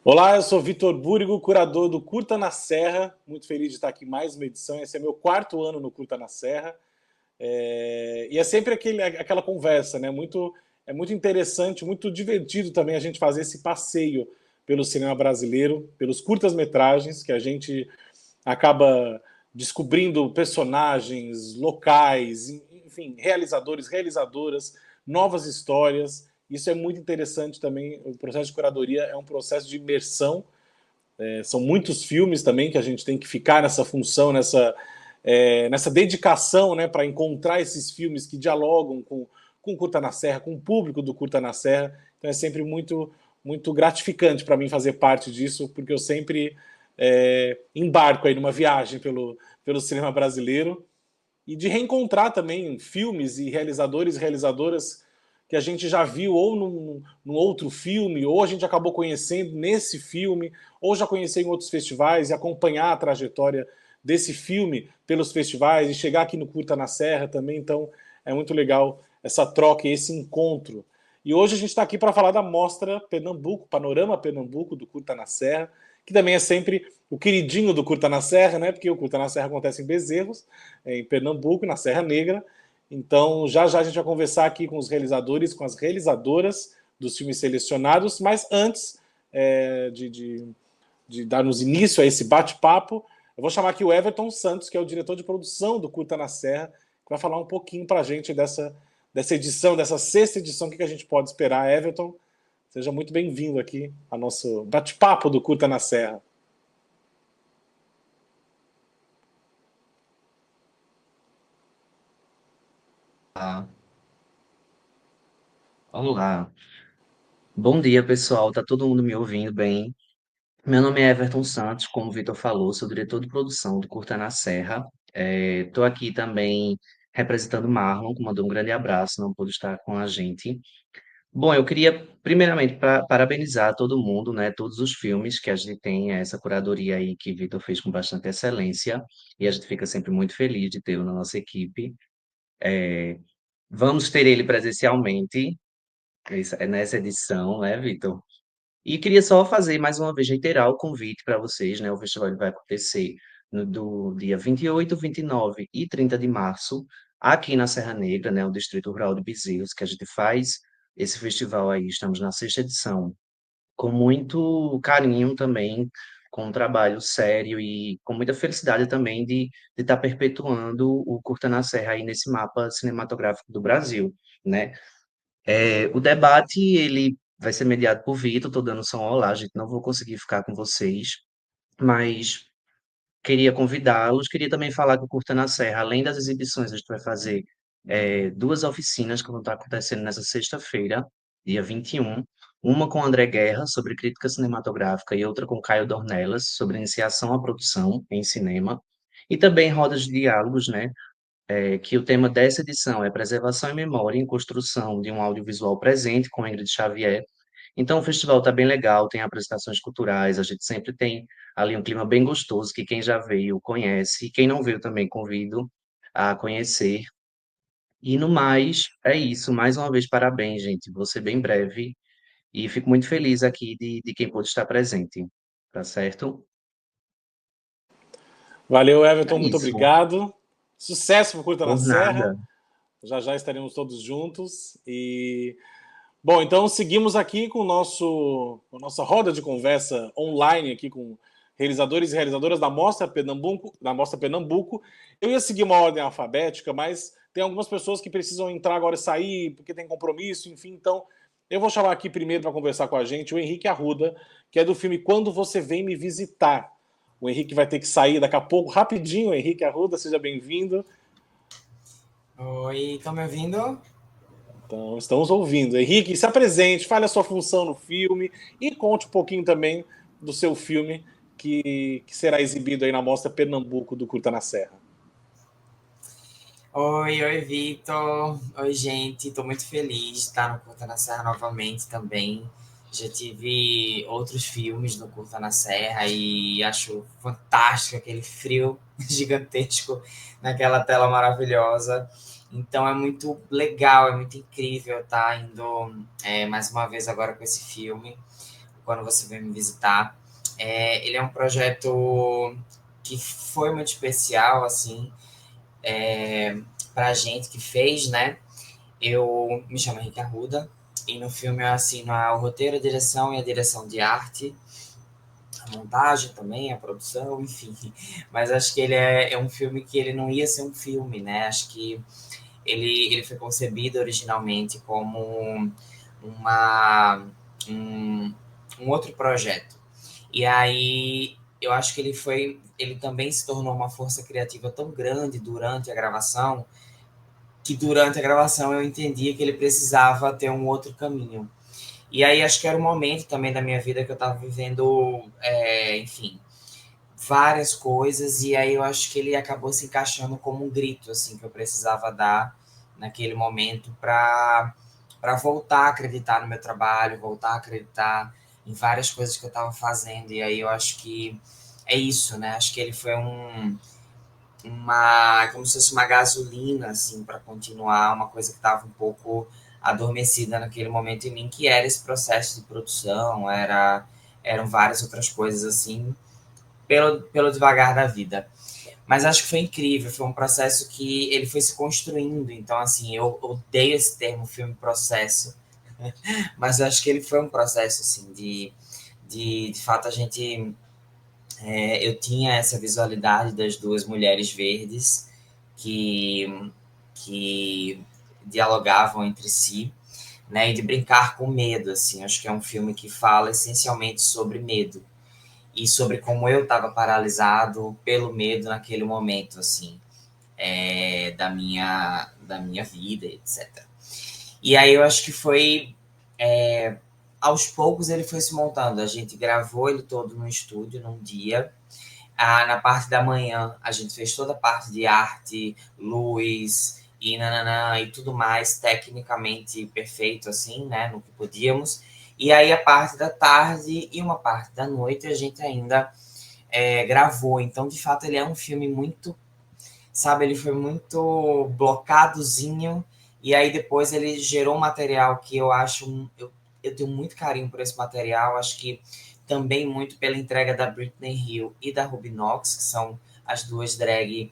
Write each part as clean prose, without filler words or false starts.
Olá, eu sou Vitor Búrigo, curador do Curta na Serra. Muito feliz de estar aqui em mais uma edição. Esse é meu quarto ano no Curta na Serra. E é sempre aquela conversa, né? É muito interessante, muito divertido também a gente fazer esse passeio pelo cinema brasileiro, pelos curtas-metragens, que a gente acaba descobrindo personagens, locais, enfim, realizadores, realizadoras, novas histórias. Isso é muito interessante também. O processo de curadoria é um processo de imersão. São muitos filmes também que a gente tem que ficar nessa função, nessa dedicação, né, para encontrar esses filmes que dialogam com o Curta na Serra, com o público do Curta na Serra. Então é sempre muito gratificante para mim fazer parte disso, porque eu sempre embarco aí numa viagem pelo cinema brasileiro e de reencontrar também filmes e realizadores e realizadoras que a gente já viu ou num outro filme, ou a gente acabou conhecendo nesse filme, ou já conheceu em outros festivais e acompanhar a trajetória desse filme pelos festivais e chegar aqui no Curta na Serra também. Então é muito legal essa troca e esse encontro. E hoje a gente está aqui para falar da Mostra Pernambuco, Panorama Pernambuco do Curta na Serra, que também é sempre o queridinho do Curta na Serra, né? Porque o Curta na Serra acontece em Bezerros, em Pernambuco, na Serra Negra. Então, já já a gente vai conversar aqui com os realizadores, com as realizadoras dos filmes selecionados, mas antes de darmos início a esse bate-papo, eu vou chamar aqui o Everton Santos, que é o diretor de produção do Curta na Serra, que vai falar um pouquinho para a gente dessa edição, dessa sexta edição, o que a gente pode esperar. Everton, seja muito bem-vindo aqui ao nosso bate-papo do Curta na Serra. Ah, olá. Bom dia, pessoal. Tá todo mundo me ouvindo bem? Meu nome é Everton Santos, como o Vitor falou, sou diretor de produção do Curta na Serra. Estou aqui também representando o Marlon, que mandou um grande abraço, não pôde estar com a gente. Bom, eu queria primeiramente parabenizar todo mundo, né? Todos os filmes que a gente tem, essa curadoria aí que o Vitor fez com bastante excelência, e a gente fica sempre muito feliz de tê-lo na nossa equipe. Vamos ter ele presencialmente. É nessa edição, né, Vitor? E queria só fazer mais uma vez, reiterar o convite para vocês, né? O festival ele vai acontecer do dia 28, 29 e 30 de março, aqui na Serra Negra, né? O Distrito Rural de Bezerros, que a gente faz esse festival aí, estamos na sexta edição, com muito carinho também, com um trabalho sério e com muita felicidade também de estar perpetuando o Curta na Serra aí nesse mapa cinematográfico do Brasil, né? O debate, ele vai ser mediado por Vitor, estou dando só um olá, gente, não vou conseguir ficar com vocês, mas queria convidá-los, queria também falar que o Curta na Serra, além das exibições, a gente vai fazer duas oficinas que vão estar acontecendo nessa sexta-feira, dia 21, uma com André Guerra, sobre crítica cinematográfica, e outra com Caio Dornelas, sobre iniciação à produção em cinema, e também rodas de diálogos, né, que o tema dessa edição é Preservação e Memória em Construção de um Audiovisual Presente, com Ingrid Xavier. Então, o festival está bem legal, tem apresentações culturais, a gente sempre tem ali um clima bem gostoso, que quem já veio conhece, e quem não veio também convido a conhecer. E no mais, é isso. Mais uma vez, parabéns, gente. Vou ser bem breve e fico muito feliz aqui de quem pôde estar presente. Tá certo? Valeu, É Everton, muito isso. obrigado. Sucesso para o Curta na Por Serra. nada. Já já estaremos todos juntos. Bom, então seguimos aqui com com a nossa roda de conversa online aqui com realizadores e realizadoras da Mostra Pernambuco. Eu ia seguir uma ordem alfabética, mas tem algumas pessoas que precisam entrar agora e sair porque tem compromisso, enfim. Então, eu vou chamar aqui primeiro para conversar com a gente o Henrique Arruda, que é do filme Quando Você Vem Me Visitar. O Henrique vai ter que sair daqui a pouco, rapidinho. Henrique Arruda, seja bem-vindo. Oi, estão me ouvindo? Então, estamos ouvindo. Henrique, se apresente, fale a sua função no filme e conte um pouquinho também do seu filme que será exibido aí na Mostra Pernambuco do Curta na Serra. Oi, Vitor. Oi, gente. Estou muito feliz de estar no Curta na Serra novamente também. Já tive outros filmes no Curta na Serra e acho fantástico aquele frio gigantesco naquela tela maravilhosa. Então é muito legal, é muito incrível estar indo mais uma vez agora com esse filme. quando você vem me visitar. Ele é um projeto que foi muito especial, assim, para a gente que fez, né? Eu me chamo Henrique Arruda, e no filme eu assino o roteiro, a direção e a direção de arte, a montagem também, a produção, enfim. Mas acho que ele é um filme que ele não ia ser um filme, né? Acho que ele foi concebido originalmente como uma, um, um outro projeto. E aí eu acho que ele também se tornou uma força criativa tão grande durante a gravação, que durante a gravação eu entendia que ele precisava ter um outro caminho. E aí acho que era um momento também da minha vida que eu estava vivendo, enfim, várias coisas, e aí eu acho que ele acabou se encaixando como um grito, assim, que eu precisava dar naquele momento para voltar a acreditar no meu trabalho, voltar a acreditar em várias coisas que eu estava fazendo. E aí eu acho que é isso, né? Acho que ele foi como se fosse uma gasolina, assim, para continuar uma coisa que estava um pouco adormecida naquele momento em mim, que era esse processo de produção, eram várias outras coisas, assim, pelo devagar da vida. Mas acho que foi incrível, foi um processo que ele foi se construindo. Então, assim, eu odeio esse termo filme processo, mas eu acho que ele foi um processo, assim, de fato, a gente. Eu tinha essa visualidade das duas mulheres verdes que dialogavam entre si, né, e de brincar com medo, assim. Acho que é um filme que fala essencialmente sobre medo e sobre como eu estava paralisado pelo medo naquele momento, assim, da minha vida, etc. E aí eu acho que foi aos poucos ele foi se montando. A gente gravou ele todo no estúdio num dia. Na parte da manhã a gente fez toda a parte de arte, luz e nananã, e tudo mais tecnicamente perfeito, assim, né, no que podíamos. E aí a parte da tarde e uma parte da noite a gente ainda gravou. Então, de fato, ele é um filme muito, sabe, ele foi muito blocadozinho, e aí depois ele gerou um material que eu acho, eu tenho muito carinho por esse material, acho que também muito pela entrega da Britney Hill e da Ruby Knox, que são as duas drag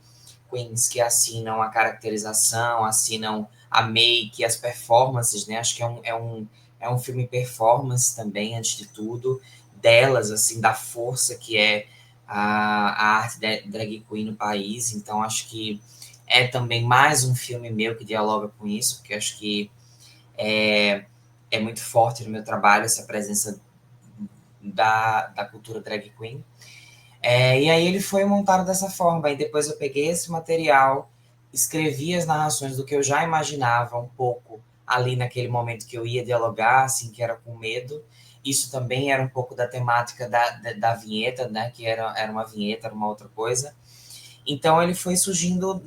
queens que assinam a caracterização, assinam a make, as performances, né? Acho que é um filme performance também, antes de tudo, delas, assim, da força que é a arte drag queen no país. Então, acho que é também mais um filme meu que dialoga com isso, porque acho que é muito forte no meu trabalho essa presença da cultura drag queen. E aí ele foi montado dessa forma. E depois eu peguei esse material, escrevi as narrações do que eu já imaginava um pouco ali naquele momento que eu ia dialogar, assim, que era com medo. Isso também era um pouco da temática da vinheta, né? Que era uma vinheta, era uma outra coisa. Então ele foi surgindo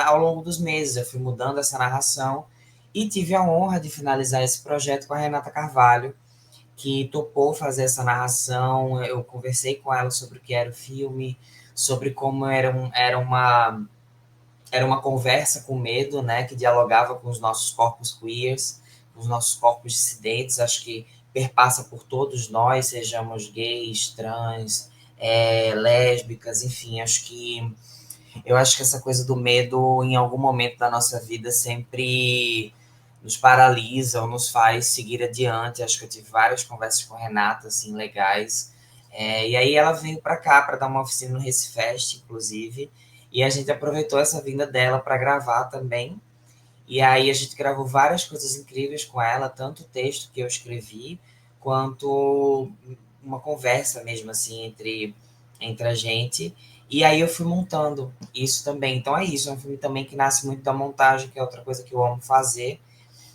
ao longo dos meses. Eu fui mudando essa narração e tive a honra de finalizar esse projeto com a Renata Carvalho, que topou fazer essa narração. Eu conversei com ela sobre o que era o filme, sobre como era uma conversa com medo, né, que dialogava com os nossos corpos queers, com os nossos corpos dissidentes. Acho que perpassa por todos nós, sejamos gays, trans, lésbicas, enfim. Eu acho que essa coisa do medo, em algum momento da nossa vida, sempre nos paralisa ou nos faz seguir adiante. Acho que eu tive várias conversas com a Renata, assim, legais. E aí ela veio para cá para dar uma oficina no Recifest, inclusive, e a gente aproveitou essa vinda dela para gravar também. E aí a gente gravou várias coisas incríveis com ela, tanto o texto que eu escrevi, quanto uma conversa mesmo, assim, entre a gente. E aí eu fui montando isso também. Então é isso, é um filme também que nasce muito da montagem, que é outra coisa que eu amo fazer.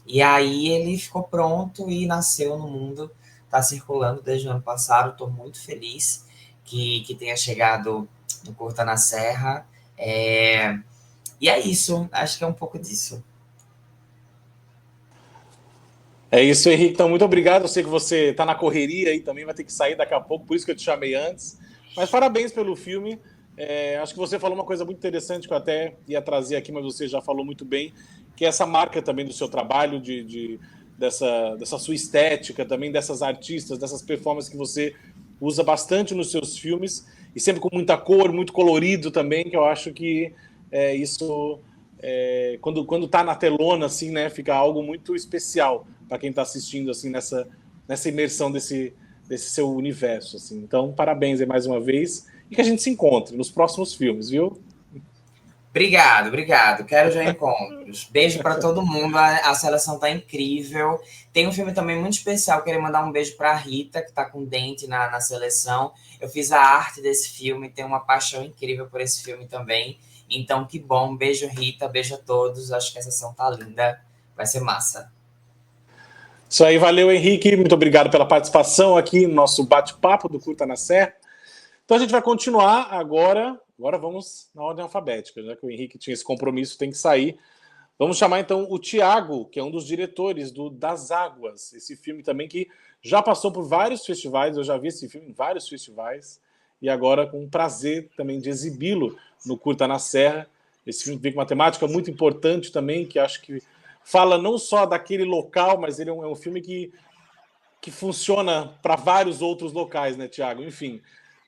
E aí ele ficou pronto e nasceu no mundo, está circulando desde o ano passado. Estou muito feliz que tenha chegado no Curta na Serra. E é isso, acho que é um pouco disso. É isso, Henrique. Então, muito obrigado. Eu sei que você está na correria aí também, vai ter que sair daqui a pouco, por isso que eu te chamei antes. Mas parabéns pelo filme. Acho que você falou uma coisa muito interessante que eu até ia trazer aqui, mas você já falou muito bem, que é essa marca também do seu trabalho, dessa sua estética, também dessas artistas, dessas performances que você usa bastante nos seus filmes, e sempre com muita cor, muito colorido também, que eu acho que isso, quando está na telona, assim, né, fica algo muito especial para quem está assistindo, assim, nessa imersão desse seu universo, assim. Então, parabéns aí mais uma vez, e que a gente se encontre nos próximos filmes, viu? Obrigado. Quero já encontros. Beijo para todo mundo. A seleção tá incrível. Tem um filme também muito especial. Queria mandar um beijo para Rita, que tá com dente na seleção. Eu fiz a arte desse filme, tenho uma paixão incrível por esse filme também. Então, que bom. Beijo, Rita. Beijo a todos. Acho que a sessão tá linda. Vai ser massa. Isso aí, valeu, Henrique. Muito obrigado pela participação aqui no nosso bate-papo do Curta na Serra. Então a gente vai continuar agora. Agora vamos na ordem alfabética, já que o Henrique tinha esse compromisso, tem que sair. Vamos chamar então o Thiago, que é um dos diretores do Das Águas, esse filme também que já passou por vários festivais, eu já vi esse filme em vários festivais, e agora com o prazer também de exibi-lo no Curta na Serra. Esse filme vem com uma temática muito importante também, que acho que fala não só daquele local, mas ele é um filme que funciona para vários outros locais, né, Thiago? Enfim,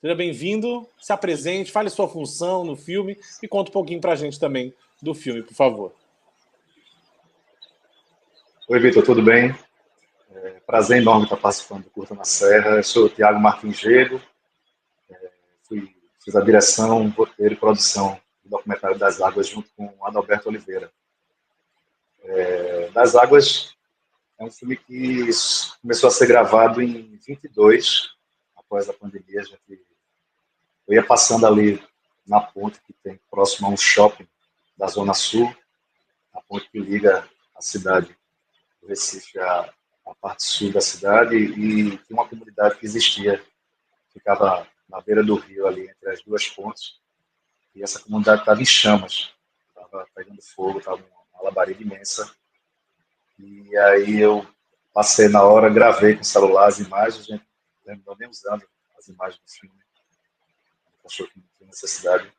seja bem-vindo, se apresente, fale sua função no filme e conta um pouquinho para a gente também do filme, por favor. Oi, Vitor, tudo bem? Prazer enorme estar participando do Curta na Serra. Eu sou o Thiago Martingelo, fiz a direção, roteiro e produção do documentário Das Águas junto com o Adalberto Oliveira. Das Águas é um filme que começou a ser gravado em 22, após a pandemia. Eu ia passando ali na ponte que tem próximo a um shopping da Zona Sul, a ponte que liga a cidade do Recife à parte sul da cidade, e tinha uma comunidade que existia, ficava na beira do rio ali, entre as duas pontes, e essa comunidade estava em chamas, estava pegando fogo, estava uma labareda imensa, e aí eu passei na hora, gravei com o celular as imagens, a gente não terminou nem usando as imagens do filme, achou que não tinha necessidade.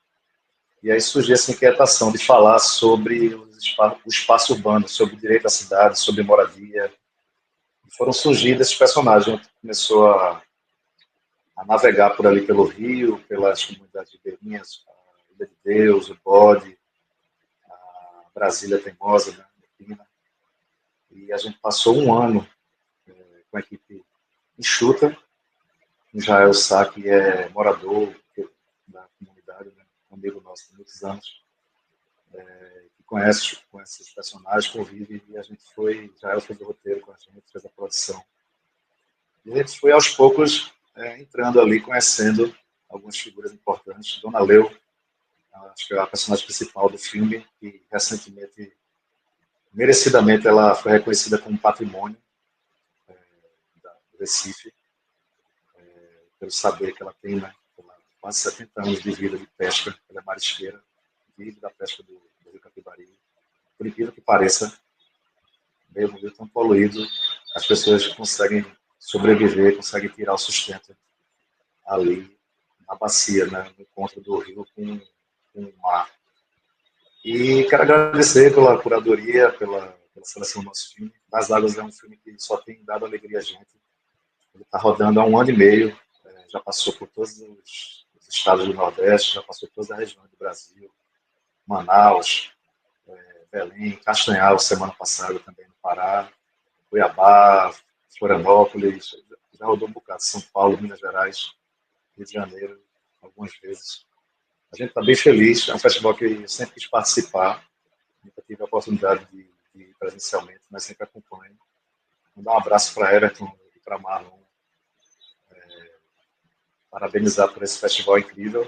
E aí surgiu essa inquietação de falar sobre o espaço urbano, sobre o direito à cidade, sobre moradia. E foram surgindo esses personagens. A gente começou a navegar por ali pelo rio, pelas comunidades ribeirinhas, a Ilha de Deus, o Bode, a Brasília Teimosa, né, e a gente passou um ano com a equipe enxuta. O Jael Sá, que é morador da comunidade, né, um amigo nosso há muitos anos, que conhece os personagens, convive, e a gente Jael fez o roteiro com a gente, fez a produção. E a gente foi aos poucos entrando ali, conhecendo algumas figuras importantes. Dona Leu, acho que é a personagem principal do filme, e recentemente, merecidamente, ela foi reconhecida como patrimônio do Recife, pelo saber que ela tem, né? Quase 70 anos de vida de pesca, ela é marisqueira, vive da pesca do Rio Capibari. Por incrível que pareça, meio rio tão poluído, as pessoas conseguem sobreviver, conseguem tirar o sustento ali na bacia, né? No encontro do rio com o mar. E quero agradecer pela curadoria, pela seleção do nosso filme. Das Águas é um filme que só tem dado alegria a gente. Ele está rodando há 1 ano e meio, já passou por todos os estados do Nordeste, já passou por toda a região do Brasil, Manaus, Belém, Castanhal, semana passada também no Pará, Cuiabá, Florianópolis, já rodou um bocado, São Paulo, Minas Gerais, Rio de Janeiro, algumas vezes. A gente está bem feliz, é um festival que eu sempre quis participar, nunca tive a oportunidade de ir presencialmente, mas sempre acompanho. Vou dar um abraço para Everton e para Marlon, parabenizar por esse festival incrível.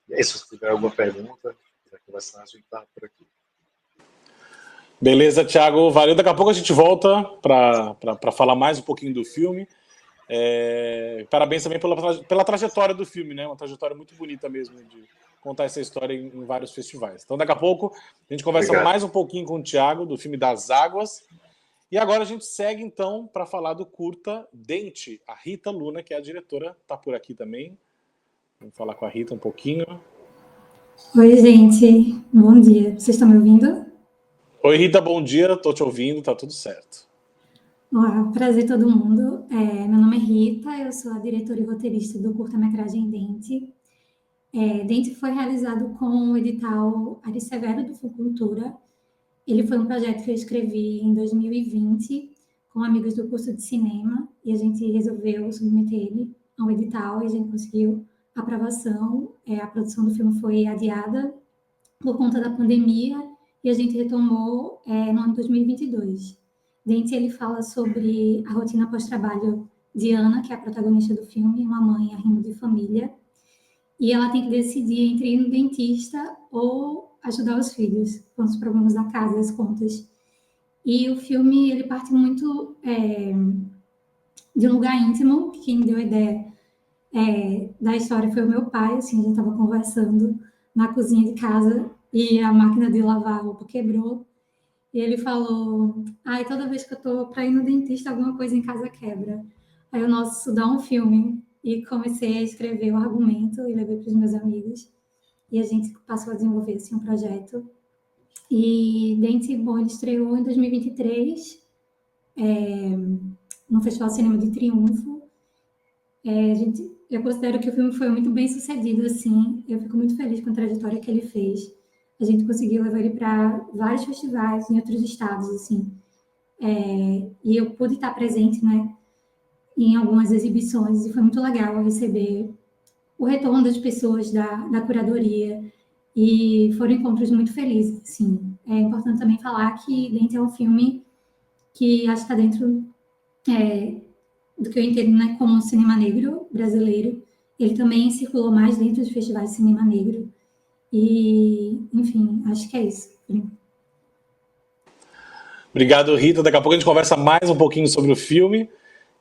E é isso, se tiver alguma pergunta, quiser conversar, a gente está por aqui. Beleza, Thiago, valeu. Daqui a pouco a gente volta para falar mais um pouquinho do filme. Parabéns também pela trajetória do filme, né? Uma trajetória muito bonita mesmo de contar essa história em vários festivais. Então, daqui a pouco a gente conversa mais um pouquinho com o Thiago do filme Das Águas. E agora a gente segue, então, para falar do curta Dente. A Rita Luna, que é a diretora, está por aqui também. Vamos falar com a Rita um pouquinho. Oi, gente. Bom dia. Vocês estão me ouvindo? Oi, Rita, bom dia. Estou te ouvindo, tá tudo certo. Olá, prazer todo mundo. Meu nome é Rita, eu sou a diretora e roteirista do curta-metragem Dente. Dente foi realizado com o edital Ari Severo do Fulcultura. Ele foi um projeto que eu escrevi em 2020 com amigos do curso de cinema e a gente resolveu submeter ele ao edital e a gente conseguiu a aprovação. A produção do filme foi adiada por conta da pandemia e a gente retomou no ano de 2022. Dente, ele fala sobre a rotina pós-trabalho de Ana, que é a protagonista do filme, uma mãe arrimo de família, e ela tem que decidir entre ir no dentista ou ajudar os filhos com os problemas da casa, as contas. E o filme, ele parte muito de um lugar íntimo, que quem me deu a ideia da história foi o meu pai, assim, a gente estava conversando na cozinha de casa e a máquina de lavar roupa quebrou. E ele falou, toda vez que eu tô para ir no dentista, alguma coisa em casa quebra. Aí eu, nossa, isso dá um filme. E comecei a escrever o argumento e levei para os meus amigos. E a gente passou a desenvolver assim, um projeto. E Dente, bom, ele estreou em 2023, no Festival Cinema de Triunfo. Eu considero que o filme foi muito bem sucedido, assim. Eu fico muito feliz com a trajetória que ele fez. A gente conseguiu levar ele para vários festivais em outros estados, assim. E eu pude estar presente, né, em algumas exibições e foi muito legal receber o retorno das pessoas da curadoria e foram encontros muito felizes, assim. É importante também falar que Dente é um filme que acho que está dentro do que eu entendo, né, como cinema negro brasileiro. Ele também circulou mais dentro dos festivais de cinema negro. E, enfim, acho que é isso. Obrigado, Rita. Daqui a pouco a gente conversa mais um pouquinho sobre o filme.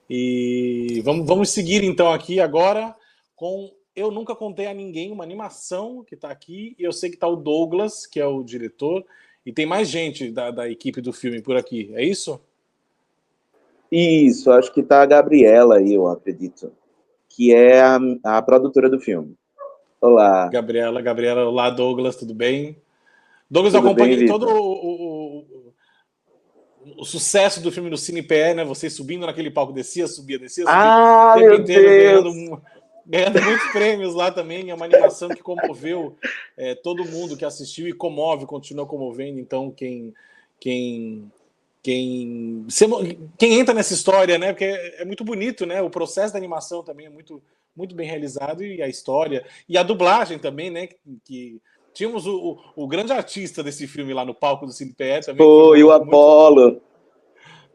E vamos seguir então aqui agora com Eu Nunca Contei a Ninguém, uma animação que está aqui. E eu sei que está o Douglas, que é o diretor, e tem mais gente da equipe do filme por aqui. É isso? Isso, acho que tá a Gabriela aí, eu acredito, que é a produtora do filme. Olá. Gabriela, olá, Douglas, tudo bem? Douglas, eu Tudo bem, acompanhei todo Vitor? o sucesso do filme no CinePE, né? Você subindo naquele palco, descia, subia, o Ah, tempo meu inteiro Deus! ganhando muitos prêmios lá também. É uma animação que comoveu todo mundo que assistiu e comove, continua comovendo. Então, quem entra nessa história, né? Porque é muito bonito, né? O processo da animação também é muito, muito bem realizado e a história e a dublagem também, né? Que tínhamos o grande artista desse filme lá no palco do CinePE também. Foi o Apolo.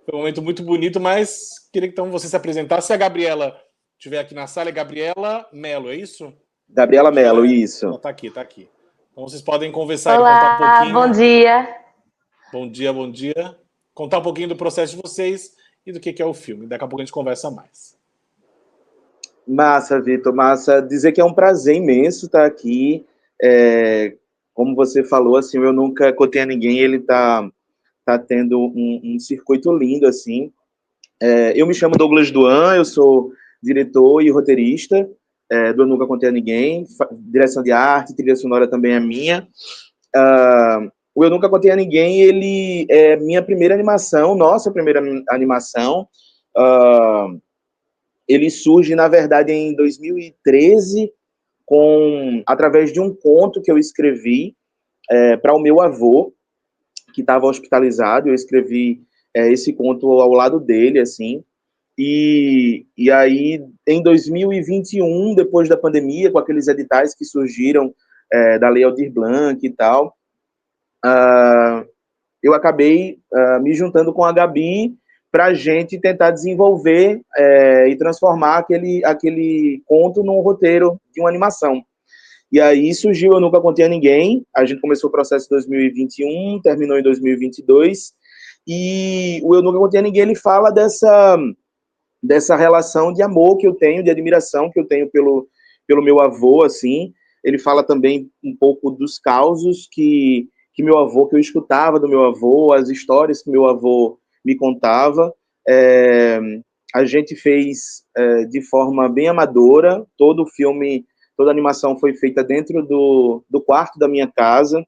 Foi um momento muito bonito, mas queria que então você se apresentasse. Se a Gabriela estiver aqui na sala, é Gabriela Mello, é isso? Gabriela Mello, isso. Ela tá aqui. Então vocês podem conversar Olá, e contar um pouquinho. bom dia. Bom dia. Contar um pouquinho do processo de vocês e do que é o filme. Daqui a pouco a gente conversa mais. Massa, Vitor, massa. Dizer que é um prazer imenso estar aqui. Como você falou, assim, Eu Nunca Contei a Ninguém, ele tá tendo um circuito lindo, assim. Eu me chamo Douglas Duan, eu sou diretor e roteirista do Eu Nunca Contei a Ninguém, direção de arte, trilha sonora também é minha. O Eu Nunca Contei a Ninguém, ele é minha primeira animação, nossa primeira animação. Ele surge, na verdade, em 2013, através de um conto que eu escrevi para o meu avô, que estava hospitalizado. Eu escrevi esse conto ao lado dele, assim. E aí, em 2021, depois da pandemia, com aqueles editais que surgiram da Lei Aldir Blanc e tal, eu acabei me juntando com a Gabi para a gente tentar desenvolver e transformar aquele conto num roteiro de uma animação. E aí surgiu Eu Nunca Contei a Ninguém. A gente começou o processo em 2021, terminou em 2022. E o Eu Nunca Contei a Ninguém, ele fala dessa relação de amor que eu tenho, de admiração que eu tenho pelo meu avô, assim. Ele fala também um pouco dos causos que eu escutava do meu avô, as histórias que meu avô me contava. A gente fez de forma bem amadora. Todo o filme, toda a animação foi feita dentro do quarto da minha casa.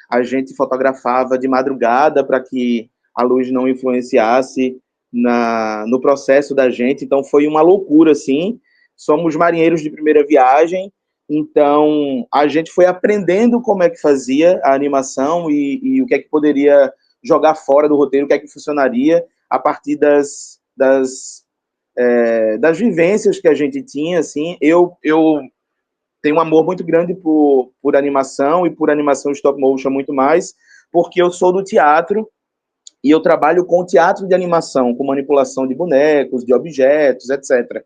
A gente fotografava de madrugada para que a luz não influenciasse no processo da gente. Então, foi uma loucura, assim. Somos marinheiros de primeira viagem, então a gente foi aprendendo como é que fazia a animação e o que é que poderia jogar fora do roteiro, o que é que funcionaria a partir das vivências que a gente tinha, assim. Eu tenho um amor muito grande por animação e por animação stop motion muito mais, porque eu sou do teatro e eu trabalho com teatro de animação, com manipulação de bonecos, de objetos, etc.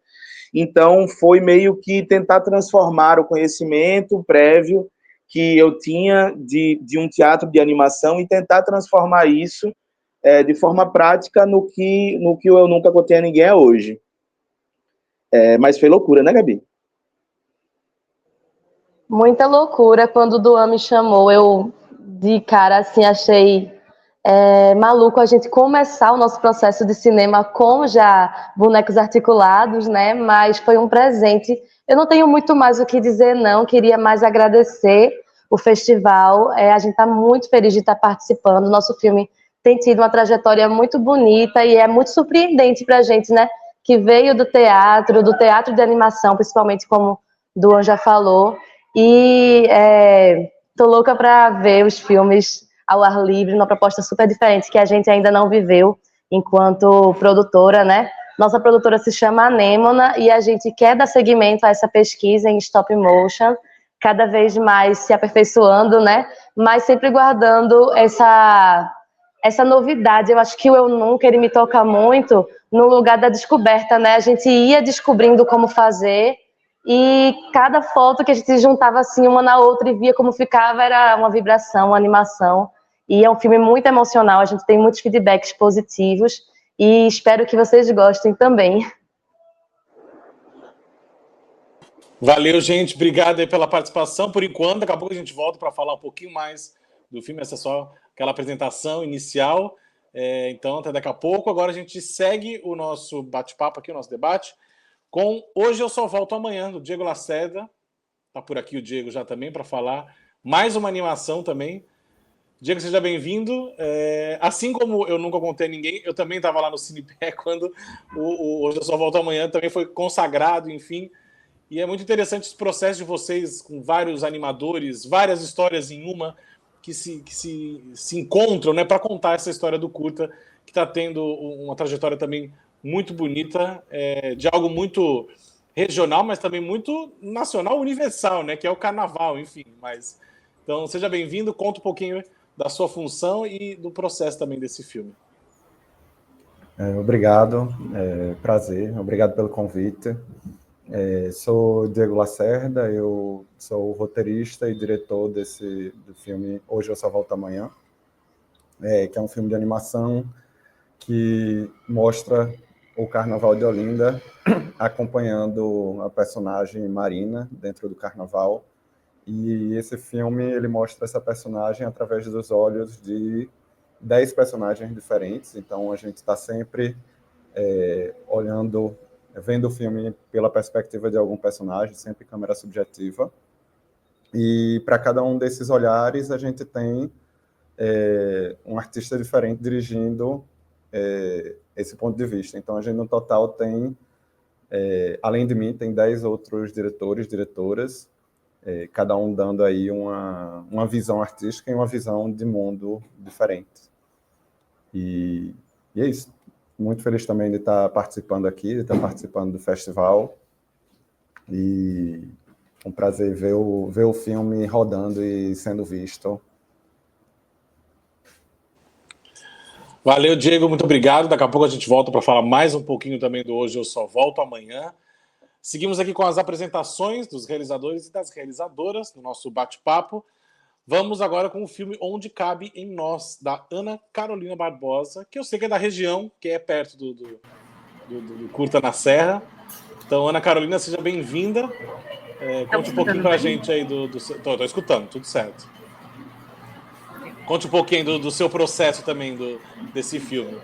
Então, foi meio que tentar transformar o conhecimento prévio que eu tinha de um teatro de animação e tentar transformar isso de forma prática no que eu nunca contei a ninguém hoje. Mas foi loucura, né, Gabi? Muita loucura. Quando o Duan me chamou, eu de cara assim achei maluco a gente começar o nosso processo de cinema com já bonecos articulados, né? Mas foi um presente. Eu não tenho muito mais o que dizer, não. Queria mais agradecer o festival. A gente está muito feliz de estar participando. Nosso filme tem tido uma trajetória muito bonita e é muito surpreendente para a gente, né? Que veio do teatro de animação, principalmente, como o Duan já falou. E tô louca para ver os filmes ao ar livre, uma proposta super diferente que a gente ainda não viveu enquanto produtora, né? Nossa produtora se chama Anêmona e a gente quer dar seguimento a essa pesquisa em stop motion, cada vez mais se aperfeiçoando, né? Mas sempre guardando essa novidade. Eu acho que o Eu Nunca, ele me toca muito no lugar da descoberta, né? A gente ia descobrindo como fazer e cada foto que a gente juntava assim uma na outra e via como ficava era uma vibração, uma animação. E é um filme muito emocional, a gente tem muitos feedbacks positivos e espero que vocês gostem também. Valeu, gente. Obrigado aí pela participação. Por enquanto, daqui a pouco a gente volta para falar um pouquinho mais do filme. Essa é só aquela apresentação inicial. Então, até daqui a pouco. Agora a gente segue o nosso bate-papo aqui, o nosso debate, com Hoje Eu Só Volto Amanhã, do Diego Lacerda. Tá por aqui o Diego já também para falar mais uma animação também. Diego, seja bem-vindo. Assim como eu nunca contei a ninguém, eu também estava lá no Cinepé quando o Hoje Eu Só Volto Amanhã também foi consagrado, enfim. E é muito interessante esse processo de vocês com vários animadores, várias histórias em uma, que se encontram, né, para contar essa história do curta, que está tendo uma trajetória também muito bonita, de algo muito regional, mas também muito nacional, universal, né, que é o carnaval, enfim. Então, seja bem-vindo, conta um pouquinho da sua função e do processo também desse filme. Obrigado, prazer, obrigado pelo convite. Sou Diego Lacerda, eu sou roteirista e diretor do filme Hoje Eu Só Volto Amanhã, que é um filme de animação que mostra o Carnaval de Olinda acompanhando a personagem Marina dentro do Carnaval. E esse filme ele mostra essa personagem através dos olhos de 10 personagens diferentes. Então a gente está sempre vendo o filme pela perspectiva de algum personagem, sempre câmera subjetiva. E para cada um desses olhares a gente tem um artista diferente dirigindo esse ponto de vista. Então a gente no total tem, além de mim, tem 10 outros diretores, diretoras, cada um dando aí uma visão artística e uma visão de mundo diferente. E é isso. Muito feliz também de estar participando aqui, de estar participando do festival. E um prazer ver o filme rodando e sendo visto. Valeu, Diego, muito obrigado. Daqui a pouco a gente volta para falar mais um pouquinho também do Hoje Eu Só Volto Amanhã. Seguimos aqui com as apresentações dos realizadores e das realizadoras no nosso bate-papo. Vamos agora com o filme Onde Cabe em Nós, da Ana Carolina Barbosa, que eu sei que é da região, que é perto do Curta na Serra. Então, Ana Carolina, seja bem-vinda. Conte um pouquinho para a gente aí Tô escutando, tudo certo. Conte um pouquinho do seu processo também desse filme.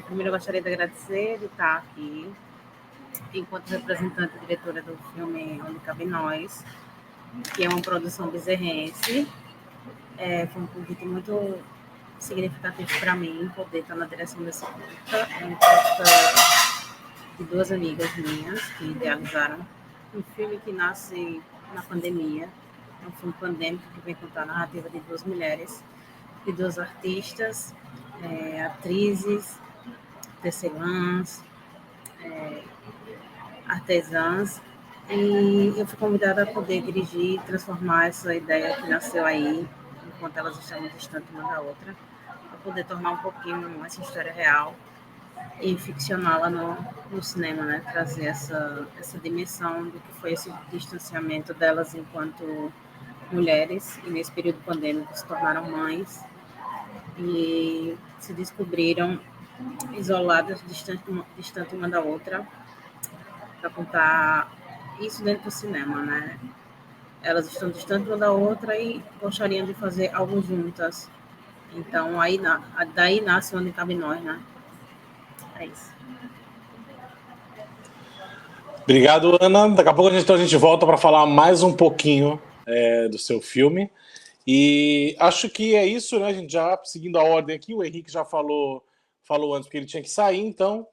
Primeiro, eu gostaria de agradecer de estar aqui, enquanto representante e diretora do filme Onde Cabe em Nós, que é uma produção bezerrense. Foi um convite muito significativo para mim poder estar na direção desse curta. É um curta de duas amigas minhas que idealizaram um filme que nasce na pandemia. É um filme pandêmico que vem contar a narrativa de duas mulheres, de duas artistas, atrizes, tecelãs, artesãs, e eu fui convidada a poder dirigir e transformar essa ideia que nasceu aí, enquanto elas estavam distantes uma da outra, para poder tornar um pouquinho essa história real e ficcioná-la no cinema, né? Trazer essa dimensão do que foi esse distanciamento delas enquanto mulheres, e nesse período pandêmico se tornaram mães e se descobriram isoladas, distante uma da outra, para contar isso dentro do cinema, né? Elas estão distantes uma da outra e gostariam de fazer algo juntas. Então, daí nasce Onde Cabe Nós, né? É isso. Obrigado, Ana. Daqui a pouco a gente volta para falar mais um pouquinho do seu filme. E acho que é isso, né? A gente já seguindo a ordem aqui, o Henrique já falou antes porque ele tinha que sair, então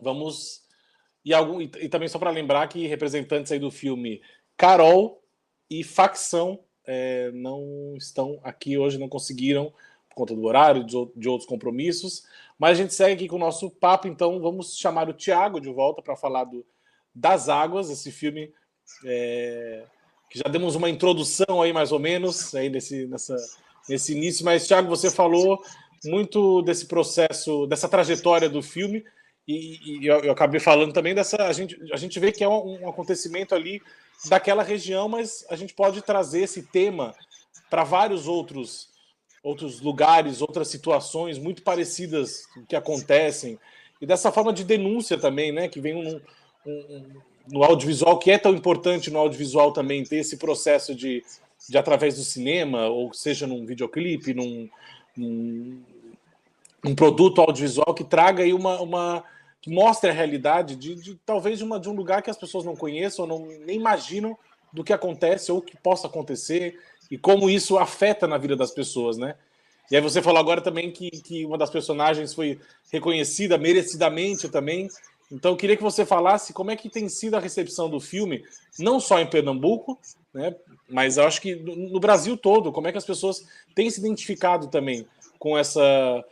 vamos. E também só para lembrar que representantes aí do filme Carol e Facção não estão aqui hoje, não conseguiram, por conta do horário, de outros compromissos. Mas a gente segue aqui com o nosso papo, então vamos chamar o Thiago de volta para falar das Águas, esse filme que já demos uma introdução aí, mais ou menos, aí nesse início. Mas, Thiago, você falou muito desse processo, dessa trajetória do filme, e eu acabei falando também a gente vê que é um acontecimento ali daquela região, mas a gente pode trazer esse tema para vários outros lugares, outras situações muito parecidas que acontecem, e dessa forma de denúncia também, né, que vem no audiovisual, que é tão importante no audiovisual também ter esse processo de através do cinema, ou seja num videoclipe, num produto audiovisual que traga aí que mostre a realidade talvez de um lugar que as pessoas não conheçam, nem imaginam do que acontece ou que possa acontecer e como isso afeta na vida das pessoas, né? E aí você falou agora também que uma das personagens foi reconhecida merecidamente também. Então eu queria que você falasse como é que tem sido a recepção do filme, não só em Pernambuco, né, mas eu acho que no Brasil todo, como é que as pessoas têm se identificado também com essa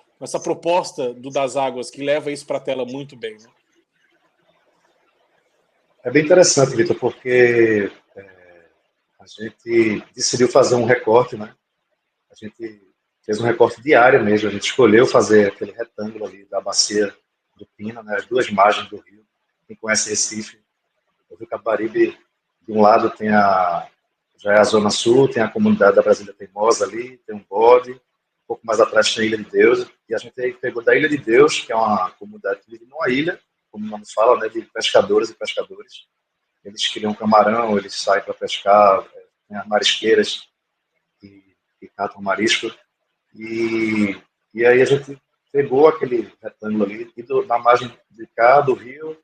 proposta das Águas, que leva isso para a tela muito bem, né? É bem interessante, Vitor, porque a gente decidiu fazer um recorte, né? A gente fez um recorte de área mesmo, a gente escolheu fazer aquele retângulo ali da bacia do Pina, né, as duas margens do rio. Quem conhece Recife, o Rio Capibaribe, de um lado já é a Zona Sul, tem a comunidade da Brasília Teimosa ali, tem um bode, um pouco mais atrás tem a Ilha de Deus, e a gente pegou da Ilha de Deus, que é uma comunidade que vive numa ilha, como o nome fala, né, de pescadoras e pescadores. Eles criam camarão, eles saem para pescar, tem as marisqueiras que catam marisco, e aí a gente pegou aquele retângulo ali, e na margem de cá do rio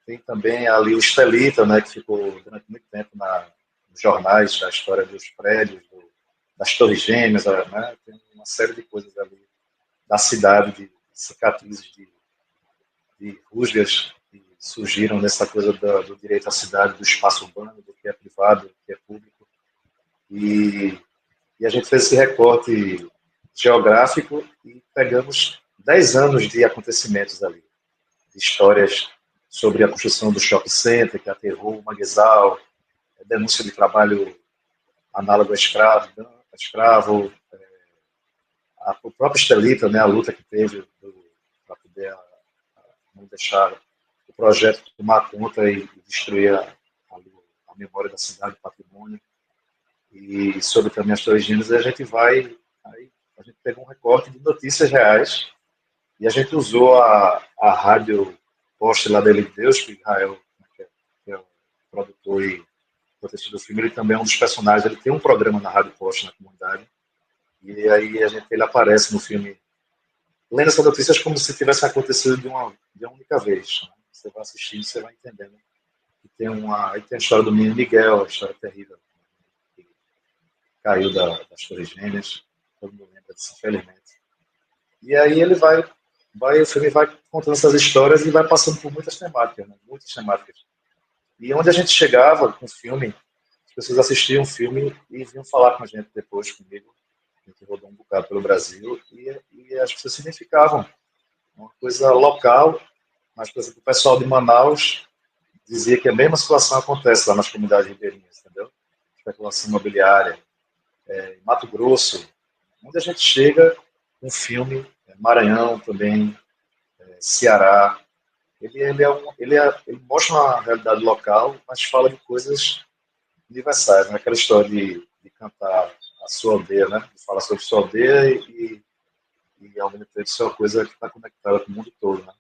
tem também ali o Estelita, né, que ficou durante muito tempo nos jornais, a história dos prédios, das Torres Gêmeas, né, tem uma série de coisas ali da cidade, de cicatrizes, de rusgas que surgiram nessa coisa do direito à cidade, do espaço urbano, do que é privado, do que é público. E a gente fez esse recorte geográfico e pegamos 10 anos de acontecimentos ali, de histórias sobre a construção do shopping center, que aterrou o manguezal, denúncia de trabalho análogo a escravo, o próprio Estelita, né, a luta que teve para poder não deixar o projeto tomar conta e destruir a memória da cidade, o patrimônio. E sobre também as Torres Gêmeas, a gente pegou um recorte de notícias reais e a gente usou a rádio Poste lá da Ilha de Deus, que Israel, que é o produtor e roteirista do filme, ele também é um dos personagens, ele tem um programa na Rádio Poste na comunidade, e aí ele aparece no filme lendo essas notícias como se tivesse acontecido de uma única vez. Né? Você vai assistindo, você vai entendendo. Aí tem a história do menino Miguel, a história terrível, que caiu das Torres Gêmeas, todo mundo lembra disso, infelizmente. E aí o filme vai contando essas histórias e vai passando por muitas temáticas, né? Muitas temáticas. E onde a gente chegava com o filme, as pessoas assistiam o filme e vinham falar com a gente depois, comigo. A gente rodou um bocado pelo Brasil e as pessoas se identificavam. Uma coisa local, mas, por exemplo, o pessoal de Manaus dizia que a mesma situação acontece lá nas comunidades ribeirinhas, entendeu? Especulação imobiliária. Em Mato Grosso, onde a gente chega, um filme, Maranhão também, Ceará, ele mostra uma realidade local, mas fala de coisas universais, né? Aquela história de cantar a sua aldeia, né? De falar sobre sua aldeia e ao mesmo tempo ser uma coisa que está conectada com o mundo todo, né?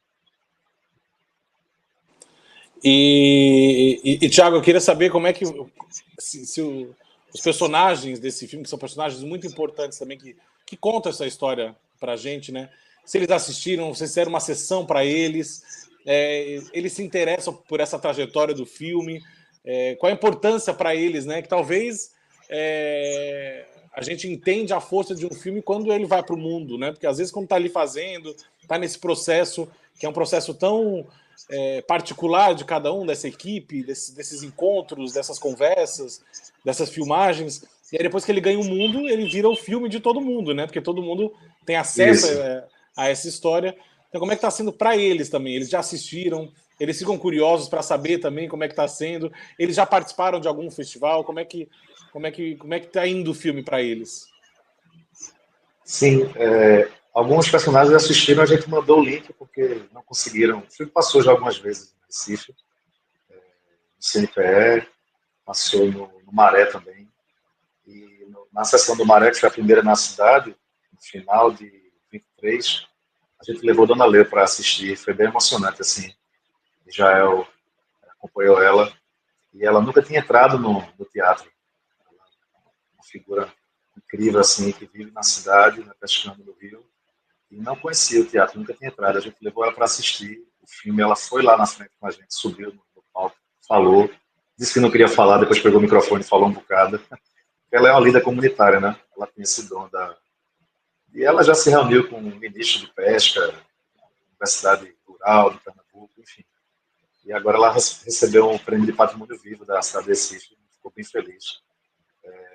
E Thiago, eu queria saber como é que os personagens desse filme, que são personagens muito importantes também, que contam essa história pra gente, né? Se eles assistiram, se fizeram uma sessão para eles, eles se interessam por essa trajetória do filme, qual a importância para eles, né? Que talvez a gente entende a força de um filme quando ele vai para o mundo, né? Porque às vezes quando está ali fazendo, está nesse processo, que é um processo tão particular de cada um, dessa equipe, desses encontros, dessas conversas, dessas filmagens, e aí depois que ele ganha o mundo, ele vira o filme de todo mundo, né? Porque todo mundo tem acesso a essa história. Então, como é que está sendo para eles também? Eles já assistiram? Eles ficam curiosos para saber também como é que está sendo? Eles já participaram de algum festival? Como é que está indo o filme para eles? Sim, alguns personagens assistiram, a gente mandou o link porque não conseguiram. O filme passou já algumas vezes em Recife, no CNPE, passou no Maré também. E na sessão do Maré, que foi a primeira na cidade, no final de 23, a gente levou Dona Leu para assistir. Foi bem emocionante, assim. Jael acompanhou ela e ela nunca tinha entrado no teatro. Ela é uma figura incrível, assim, que vive na cidade, né, pescando no Rio, e não conhecia o teatro, nunca tinha entrado. A gente levou ela para assistir o filme, ela foi lá na frente com a gente, subiu no palco, falou, disse que não queria falar, depois pegou o microfone e falou um bocado. Ela é uma líder comunitária, né? Ela tem esse dom E ela já se reuniu com o ministro de Pesca, Universidade Rural de Pernambuco, enfim. E agora ela recebeu um prêmio de Patrimônio Vivo da cidade de Recife, ficou bem feliz.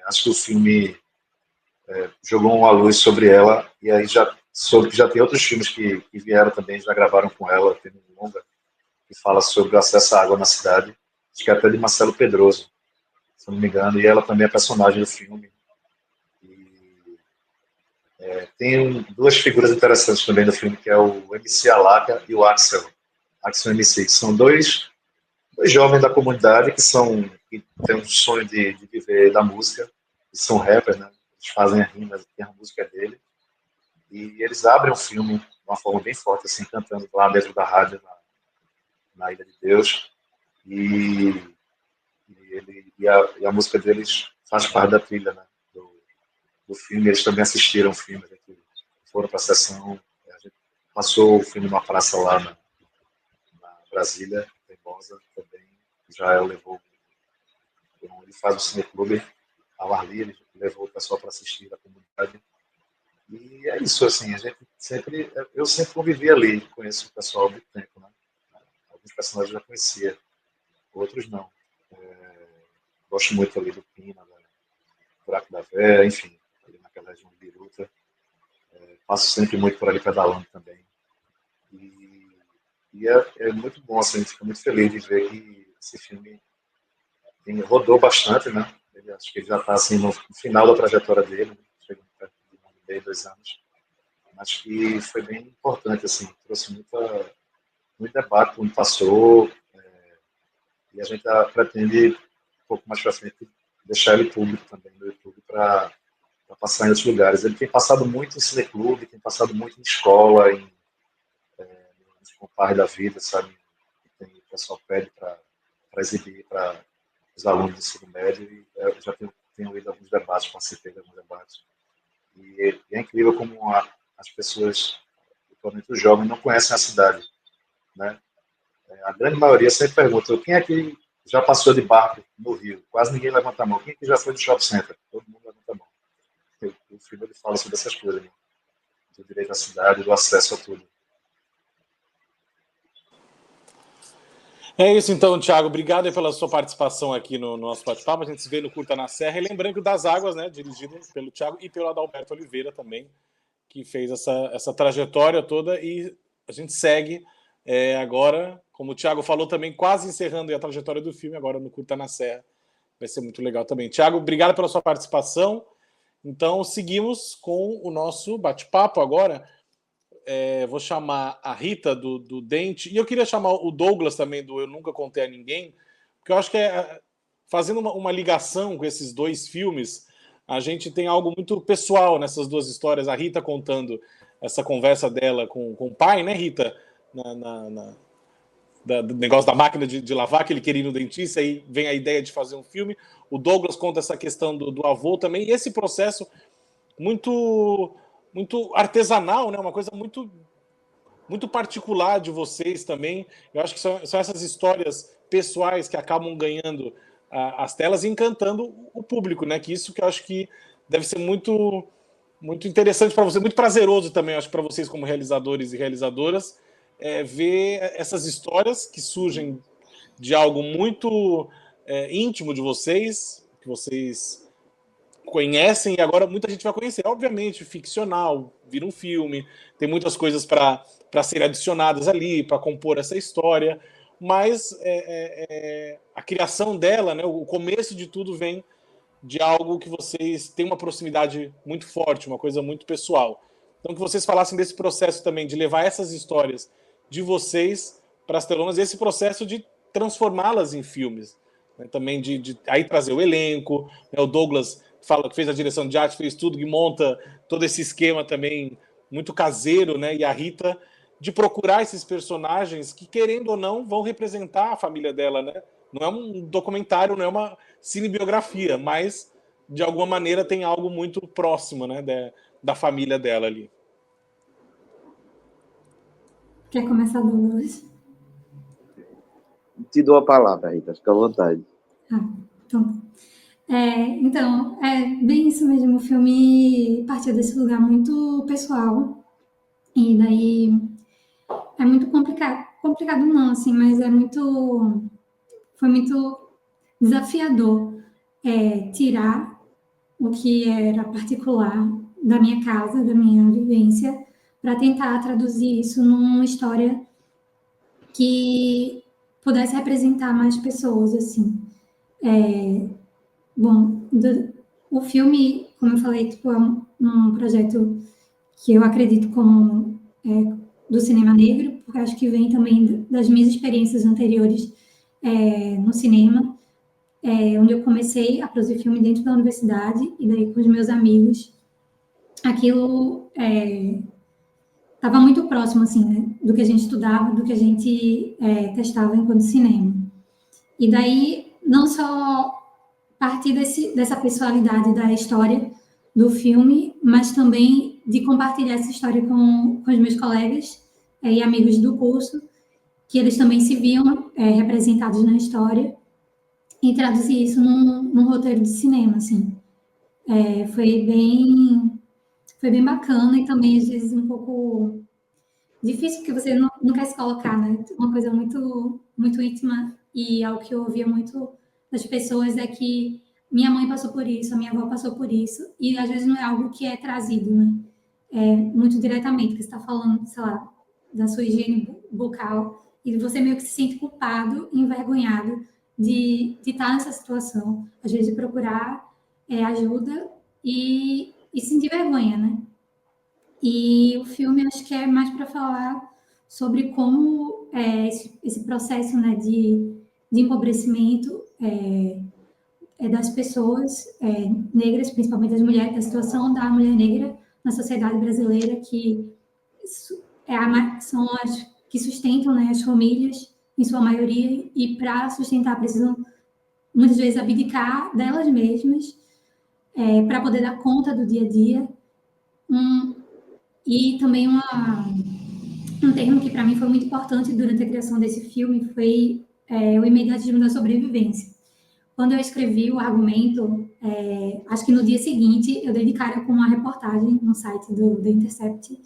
Acho que o filme jogou uma luz sobre ela, e aí já soube que já tem outros filmes que vieram também, já gravaram com ela, tem um longa que fala sobre o acesso à água na cidade, acho que é até de Marcelo Pedroso, se não me engano, e ela também é personagem do filme. Tem duas figuras interessantes também do filme, que é o MC Alaca e o Axel MC, que são dois jovens da comunidade que têm um sonho de viver da música, e são rappers, né? Eles fazem a rima, tem a música dele, e eles abrem o filme de uma forma bem forte, assim, cantando lá dentro da rádio, na Ilha de Deus, e a música deles faz parte da trilha, né, do filme. Eles também assistiram o filme, foram para a sessão, a gente passou o filme numa praça lá na Brasília, Teimosa, também, já levou, ele faz o cineclube ao ar livre, levou o pessoal para assistir da comunidade. E é isso, assim, eu sempre convivi ali, conheço o pessoal há muito tempo, né? Alguns personagens eu já conhecia, outros não. Gosto muito ali do Pina, do Buraco da Véia, enfim, ali naquela região de Biruta. Passo sempre muito por ali pedalando também. E é muito bom, assim, a gente fica muito feliz de ver que esse filme rodou bastante, né? Acho que ele já está assim, no final da trajetória dele, chegando perto de 1 ano e meio, 2 anos. Acho que foi bem importante, assim, trouxe muito debate quando passou, e a gente pretende, um pouco mais para frente, deixar ele público também no YouTube para passar em outros lugares. Ele tem passado muito em cineclube, tem passado muito em escola, nos compares da vida, sabe? O pessoal pede para exibir para os alunos do ensino médio, e eu já tenho lido alguns debates, participei de alguns debates. E é incrível como as pessoas, principalmente os jovens, não conhecem a cidade, né? A grande maioria sempre pergunta: quem é que já passou de barco no Rio? Quase ninguém levanta a mão. Quem é que já foi do shopping center? Todo mundo levanta a mão. O filme ele fala sobre essas coisas, né? do direito à cidade, do acesso a tudo. É isso então, Thiago. Obrigado aí pela sua participação aqui no nosso bate-papo. A gente se vê no Curta na Serra. E lembrando que o Das Águas, né, dirigido pelo Thiago e pelo Adalberto Oliveira também, que fez essa trajetória toda. E a gente segue agora, como o Thiago falou também, quase encerrando a trajetória do filme, agora no Curta na Serra. Vai ser muito legal também. Thiago, obrigado pela sua participação. Então, seguimos com o nosso bate-papo agora. Vou chamar a Rita do Dente, e eu queria chamar o Douglas também do Eu Nunca Contei a Ninguém, porque eu acho que fazendo uma ligação com esses dois filmes, a gente tem algo muito pessoal nessas duas histórias. A Rita contando essa conversa dela com o pai, né, Rita? Do negócio da máquina de lavar, que ele queria ir no dentista, aí vem a ideia de fazer um filme. O Douglas conta essa questão do avô também, e esse processo muito artesanal, né? Uma coisa muito particular de vocês também. Eu acho que são essas histórias pessoais que acabam ganhando as telas e encantando o público, né? Que isso que eu acho que deve ser muito interessante para você, muito prazeroso também, eu acho, para vocês como realizadores e realizadoras, ver essas histórias que surgem de algo muito íntimo de vocês, que vocês conhecem, e agora muita gente vai conhecer. Obviamente, ficcional, vira um filme, tem muitas coisas para serem adicionadas ali, para compor essa história, mas a criação dela, né, o começo de tudo vem de algo que vocês têm uma proximidade muito forte, uma coisa muito pessoal. Então, que vocês falassem desse processo também, de levar essas histórias de vocês para as telonas, esse processo de transformá-las em filmes, né, também de aí trazer o elenco, né, o Douglas que fez a direção de arte, fez tudo, que monta todo esse esquema também muito caseiro, né? E a Rita, de procurar esses personagens que, querendo ou não, vão representar a família dela, né? Não é um documentário, não é uma cinebiografia, mas, de alguma maneira, tem algo muito próximo, né? Da família dela ali. Quer começar, Douglas? Te dou a palavra, Rita, fica à vontade. Então... Então, é bem isso mesmo, o filme partiu desse lugar muito pessoal, e daí é muito complicado não, assim, mas foi muito desafiador tirar o que era particular da minha casa, da minha vivência, para tentar traduzir isso numa história que pudesse representar mais pessoas, assim. Bom, o filme, como eu falei, tipo, é um projeto que eu acredito como do cinema negro, porque acho que vem também das minhas experiências anteriores no cinema, onde eu comecei a produzir filme dentro da universidade, e daí com os meus amigos, aquilo estava muito próximo, assim, né, do que a gente estudava, do que a gente testava enquanto cinema. E daí, não só partir dessa pessoalidade da história do filme, mas também de compartilhar essa história com os meus colegas e amigos do curso, que eles também se viam representados na história, e traduzir isso num roteiro de cinema, assim. Foi bem bacana e também, às vezes, um pouco difícil, porque você não quer se colocar, né? Uma coisa muito, muito íntima, e algo que eu ouvia muito das pessoas é que minha mãe passou por isso, a minha avó passou por isso, e às vezes não é algo que é trazido, né? Muito diretamente, que você está falando, sei lá, da sua higiene bucal, e você meio que se sente culpado, envergonhado de estar nessa situação, às vezes de procurar ajuda e sentir vergonha, né? E o filme acho que é mais para falar sobre como esse processo, né, de empobrecimento das pessoas negras, principalmente das mulheres, da situação da mulher negra na sociedade brasileira, que são as que sustentam, né, as famílias, em sua maioria, e para sustentar precisam muitas vezes abdicar delas mesmas para poder dar conta do dia a dia. E também um termo que para mim foi muito importante durante a criação desse filme foi o imediatismo da sobrevivência. quando eu escrevi o argumento, acho que no dia seguinte eu dei de cara com uma reportagem no site do The Intercept,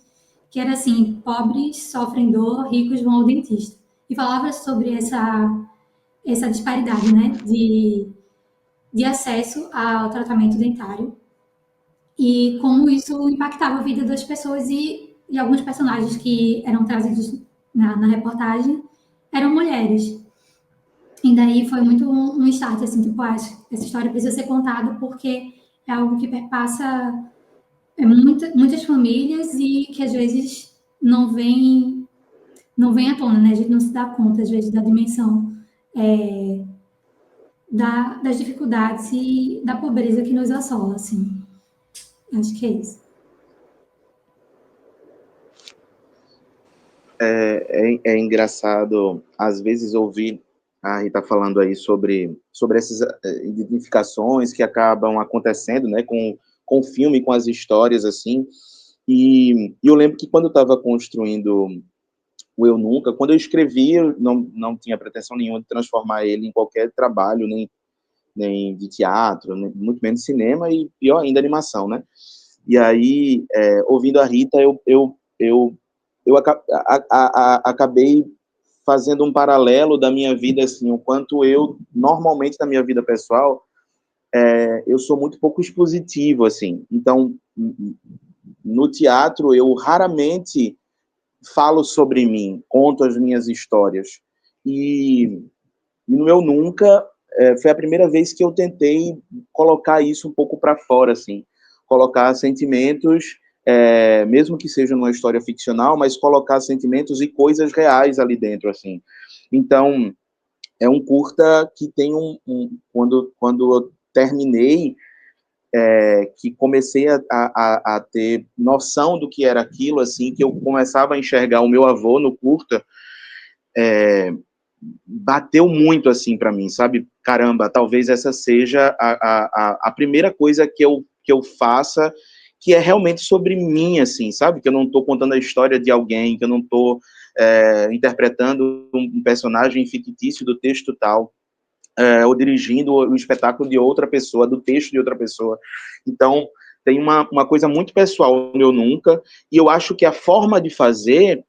que era assim: pobres sofrem dor, ricos vão ao dentista. E falava sobre essa disparidade, né, de acesso ao tratamento dentário e como isso impactava a vida das pessoas, e alguns personagens que eram trazidos na reportagem eram mulheres. E daí foi muito um start, assim, tipo, acho que essa história precisa ser contada porque é algo que perpassa muitas famílias e que às vezes não vem à tona, né? A gente não se dá conta, às vezes, da dimensão das dificuldades e da pobreza que nos assola, assim. Acho que é isso. É engraçado, às vezes, ouvir a Rita falando aí sobre essas identificações que acabam acontecendo, né, com o filme, com as histórias, assim. E eu lembro que quando eu estava construindo o Eu Nunca, quando eu escrevi, eu não tinha pretensão nenhuma de transformar ele em qualquer trabalho, nem de teatro, nem, muito menos de cinema, e pior ainda, animação, né? E aí, ouvindo a Rita, eu acabei fazendo um paralelo da minha vida, assim, o quanto eu, normalmente, na minha vida pessoal, eu sou muito pouco expositivo, assim. Então, no teatro, eu raramente falo sobre mim, conto as minhas histórias. E no Eu Nunca, foi a primeira vez que eu tentei colocar isso um pouco para fora, assim. Colocar sentimentos, mesmo que seja numa história ficcional, mas colocar sentimentos e coisas reais ali dentro, assim. Então, é um curta que tem quando eu terminei, que comecei a ter noção do que era aquilo, assim, que eu começava a enxergar o meu avô no curta, bateu muito, assim, para mim, sabe? Caramba, talvez essa seja a primeira coisa que eu faça que é realmente sobre mim, assim, sabe? Que eu não estou contando a história de alguém, que eu não estou interpretando um personagem fictício do texto tal, ou dirigindo o espetáculo de outra pessoa, do texto de outra pessoa. Então, tem uma coisa muito pessoal no Eu Nunca, e eu acho que a forma de fazer,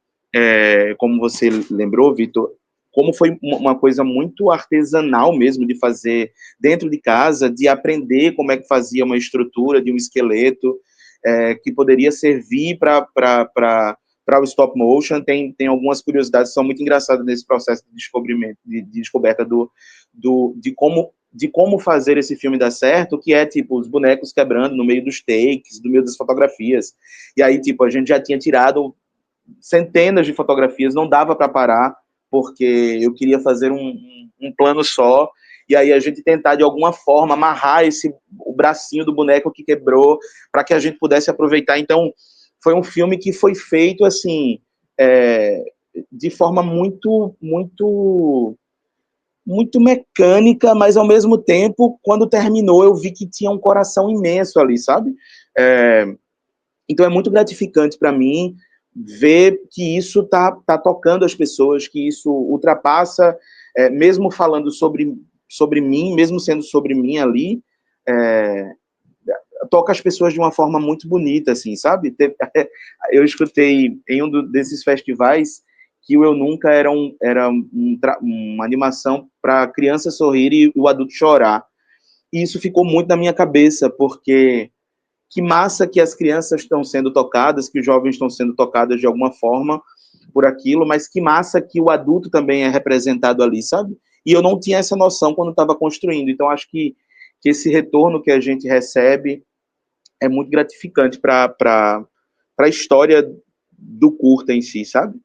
como você lembrou, Vitor, como foi uma coisa muito artesanal mesmo, de fazer dentro de casa, de aprender como é que fazia uma estrutura de um esqueleto, que poderia servir para o stop motion. Tem algumas curiosidades que são muito engraçadas nesse processo de descobrimento, de descoberta de como fazer esse filme dar certo, que é, tipo, os bonecos quebrando no meio dos takes, no meio das fotografias. E aí, tipo, a gente já tinha tirado centenas de fotografias, não dava para parar, porque eu queria fazer um plano só, e aí a gente tentar, de alguma forma, amarrar o bracinho do boneco que quebrou, para que a gente pudesse aproveitar. Então, foi um filme que foi feito, assim, de forma muito, muito, muito mecânica, mas, ao mesmo tempo, quando terminou, eu vi que tinha um coração imenso ali, sabe? Então, é muito gratificante para mim ver que isso tá tocando as pessoas, que isso ultrapassa, mesmo falando sobre mim, mesmo sendo sobre mim ali, toca as pessoas de uma forma muito bonita, assim, sabe? Eu escutei em desses festivais que o Eu Nunca era uma animação para criança sorrir e o adulto chorar. E isso ficou muito na minha cabeça, porque que massa que as crianças estão sendo tocadas, que os jovens estão sendo tocados de alguma forma por aquilo, mas que massa que o adulto também é representado ali, sabe? E eu não tinha essa noção quando estava construindo. Então, acho que esse retorno que a gente recebe é muito gratificante para a história do curta em si, sabe?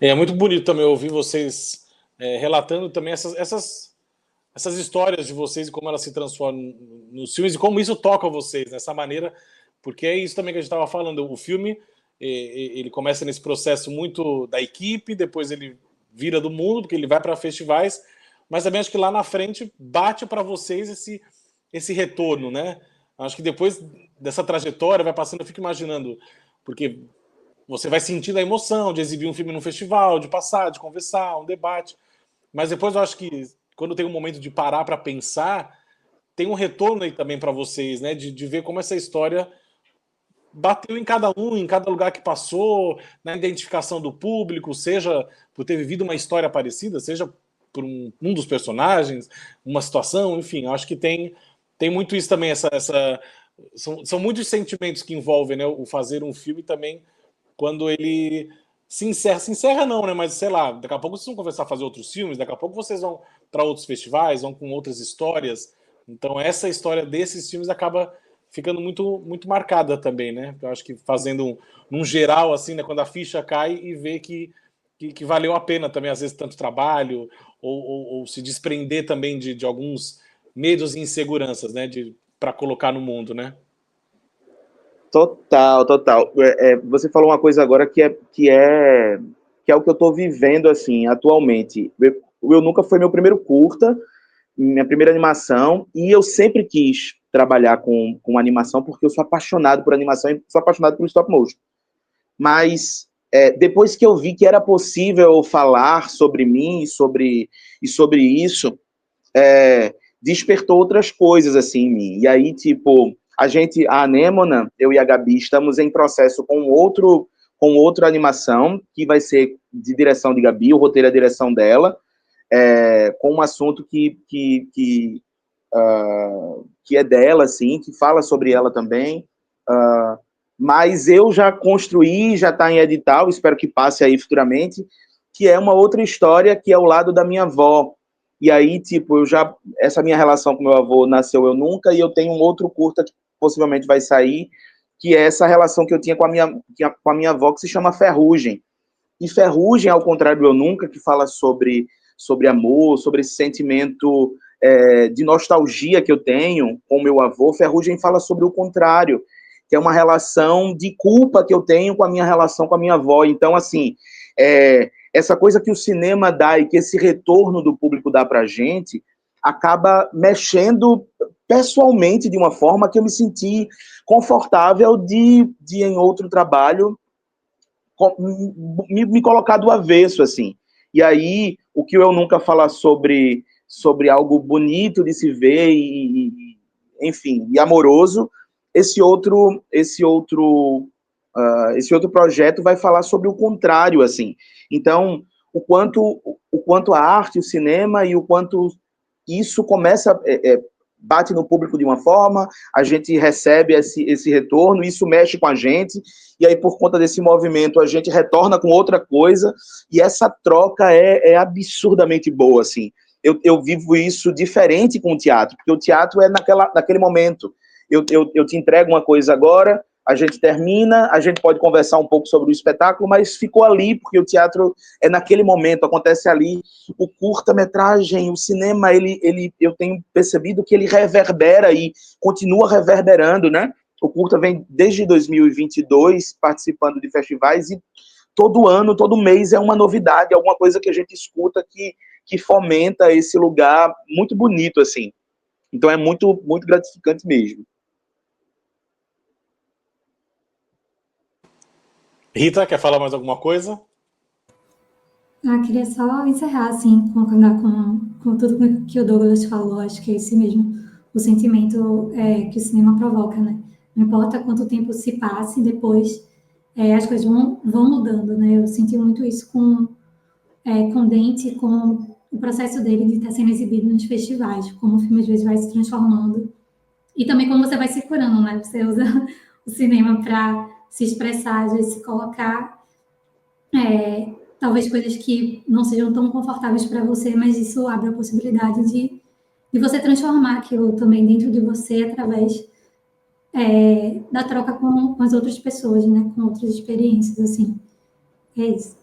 É muito bonito também ouvir vocês relatando também essas histórias de vocês e como elas se transformam nos filmes e como isso toca vocês dessa maneira, porque é isso também que a gente estava falando. O filme, ele começa nesse processo muito da equipe, depois ele vira do mundo, porque ele vai para festivais, mas também acho que lá na frente bate para vocês esse retorno, né? Acho que depois dessa trajetória vai passando, eu fico imaginando, porque você vai sentindo a emoção de exibir um filme num festival, de passar, de conversar, um debate, mas depois eu acho que quando tem um momento de parar para pensar, tem um retorno aí também para vocês, né? De ver como essa história bateu em cada um, em cada lugar que passou, na identificação do público, seja por ter vivido uma história parecida, seja por um dos personagens, uma situação, enfim, acho que tem muito isso também, são muitos sentimentos que envolvem, né, o fazer um filme também, quando ele se encerra não, né, mas sei lá, daqui a pouco vocês vão começar a fazer outros filmes, daqui a pouco vocês vão para outros festivais, vão com outras histórias, então essa história desses filmes acaba ficando muito, muito marcada também, né? Eu acho que fazendo num geral, assim, né, quando a ficha cai e vê que valeu a pena também, às vezes, tanto trabalho, ou se desprender também de alguns medos e inseguranças, né? Para colocar no mundo, né? Total. Você falou uma coisa agora que é o que eu estou vivendo, assim, atualmente. Eu nunca foi meu primeiro curta, minha primeira animação, e eu sempre quis trabalhar com animação, porque eu sou apaixonado por animação e sou apaixonado por stop motion. Mas depois que eu vi que era possível falar sobre mim e sobre isso, despertou outras coisas assim em mim. E aí, tipo, a Anêmona, eu e a Gabi, estamos em processo com outra animação, que vai ser de direção de Gabi, o roteiro é a direção dela, com um assunto que é dela, assim, que fala sobre ela também, mas eu já construí, já está em edital, espero que passe aí futuramente, que é uma outra história, que é o lado da minha avó. E aí, tipo, essa minha relação com meu avô nasceu Eu Nunca, e eu tenho um outro curta que possivelmente vai sair, que é essa relação que eu tinha com a minha avó, que se chama Ferrugem. E Ferrugem, ao contrário do Eu Nunca, que fala sobre amor, sobre esse sentimento de nostalgia que eu tenho com meu avô, Ferrugem fala sobre o contrário, que é uma relação de culpa que eu tenho com a minha relação com a minha avó. Então, assim, essa coisa que o cinema dá e que esse retorno do público dá pra gente, acaba mexendo pessoalmente de uma forma que eu me senti confortável de em outro trabalho me colocar do avesso, assim. E aí, o que Eu Nunca fala sobre algo bonito de se ver enfim, e amoroso, esse outro projeto vai falar sobre o contrário, assim. Então, o quanto a arte, o cinema e o quanto isso começa bate no público de uma forma, a gente recebe esse retorno, isso mexe com a gente, e aí por conta desse movimento a gente retorna com outra coisa, e essa troca é absurdamente boa, assim. Eu vivo isso diferente com o teatro, porque o teatro é naquele momento. Eu te entrego uma coisa agora, a gente termina, a gente pode conversar um pouco sobre o espetáculo, mas ficou ali, porque o teatro é naquele momento, acontece ali. O curta-metragem, o cinema, eu tenho percebido que ele reverbera e continua reverberando, né? O curta vem desde 2022 participando de festivais e todo ano, todo mês é uma novidade, alguma coisa que a gente escuta que fomenta esse lugar muito bonito, assim. Então é muito, muito gratificante mesmo. Rita, quer falar mais alguma coisa? Queria só encerrar, assim, concordar com tudo que o Douglas falou. Acho que é esse mesmo o sentimento que o cinema provoca, né? Não importa quanto tempo se passe, depois as coisas vão mudando, né? Eu senti muito isso com Dente, com o processo dele de estar sendo exibido nos festivais, como o filme às vezes vai se transformando. E também como você vai se curando, né? Você usa o cinema para se expressar, às vezes se colocar... talvez coisas que não sejam tão confortáveis para você, mas isso abre a possibilidade de você transformar aquilo também dentro de você através da troca com as outras pessoas, né? Com outras experiências, assim. É isso.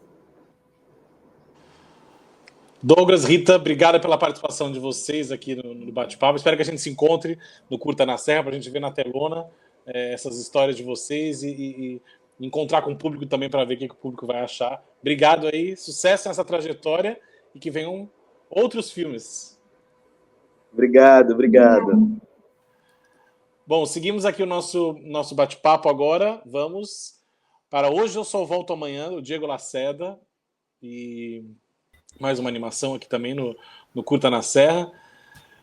Douglas, Rita, obrigado pela participação de vocês aqui no bate-papo. Espero que a gente se encontre no Curta na Serra, para a gente ver na telona essas histórias de vocês e encontrar com o público também para ver o que o público vai achar. Obrigado aí, sucesso nessa trajetória e que venham outros filmes. Obrigado. Bom, seguimos aqui o nosso bate-papo agora. Vamos para Hoje Eu Só Volto Amanhã, o Diego Lacerda. E mais uma animação aqui também no Curta na Serra.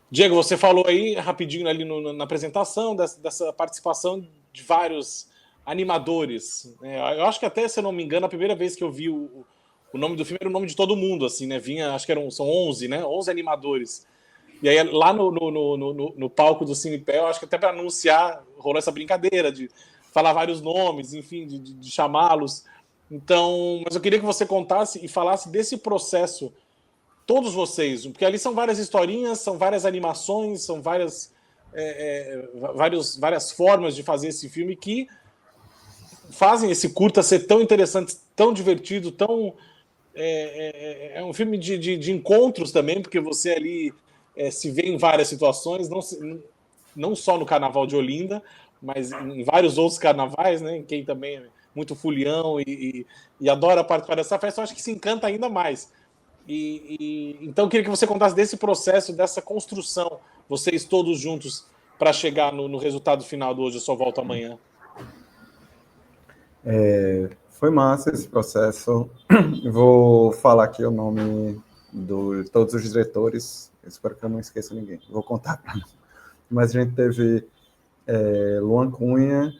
Diego, você falou aí rapidinho ali na apresentação dessa participação de vários animadores. Eu acho que até, se eu não me engano, a primeira vez que eu vi o nome do filme era o nome de todo mundo, assim, né? Acho que são 11, né? 11 animadores. E aí lá no palco do Cinepé, eu acho que até para anunciar, rolou essa brincadeira de falar vários nomes, enfim, de chamá-los. Então, mas eu queria que você contasse e falasse desse processo, todos vocês, porque ali são várias historinhas, são várias animações, são várias formas de fazer esse filme que fazem esse curta ser tão interessante, tão divertido, tão... É um filme de encontros também, porque você ali se vê em várias situações, não só no Carnaval de Olinda, mas em vários outros carnavais, né? Quem também é muito fulião e adora participar dessa festa, eu acho que se encanta ainda mais. Então, eu queria que você contasse desse processo, dessa construção, vocês todos juntos, para chegar no resultado final do Hoje Eu Só Volto Amanhã. Foi massa esse processo. Vou falar aqui o nome de todos os diretores. Espero que eu não esqueça ninguém. Vou contar para não. Mas a gente teve Luan Cunha,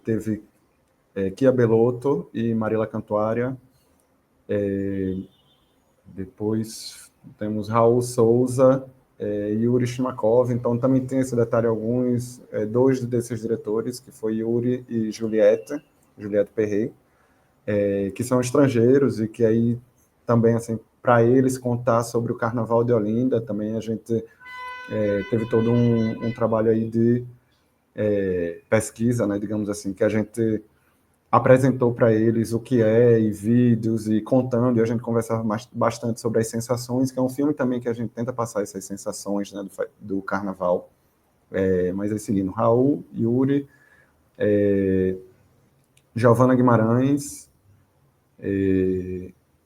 teve Kia Belotto e Marila Cantuária. Depois temos Raul Souza, Yuri Shimakov. Então também tem esse detalhe, dois desses diretores, que foi Yuri e Juliette Perret, que são estrangeiros e que aí também, assim, para eles contar sobre o Carnaval de Olinda, também a gente teve todo um trabalho aí de pesquisa, né, digamos assim, que a gente apresentou para eles o que e vídeos, e contando, e a gente conversava bastante sobre as sensações, que é um filme também que a gente tenta passar essas sensações, né, do Carnaval. Mas aí seguindo, Raul, Yuri, Giovana Guimarães,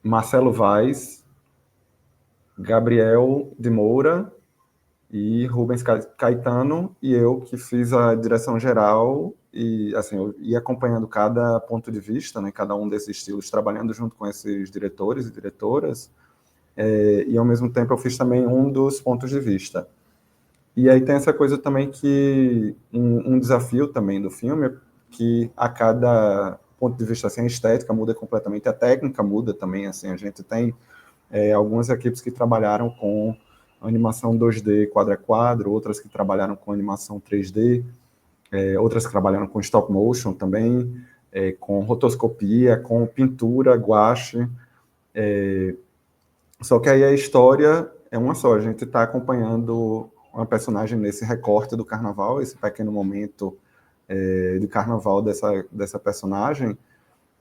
Marcelo Vaz, Gabriel de Moura e Rubens Caetano, e eu que fiz a direção geral, e assim, eu ia acompanhando cada ponto de vista, né, cada um desses estilos, trabalhando junto com esses diretores e diretoras, e ao mesmo tempo eu fiz também um dos pontos de vista. E aí tem essa coisa também que um desafio também do filme é que a cada ponto de vista, assim, a estética muda completamente, a técnica muda também, assim, a gente tem algumas equipes que trabalharam com animação 2D quadro a quadro, outras que trabalharam com animação 3D, outras que trabalharam com stop motion também, com rotoscopia, com pintura, guache, só que aí a história é uma só, a gente está acompanhando uma personagem nesse recorte do Carnaval, esse pequeno momento de Carnaval dessa personagem,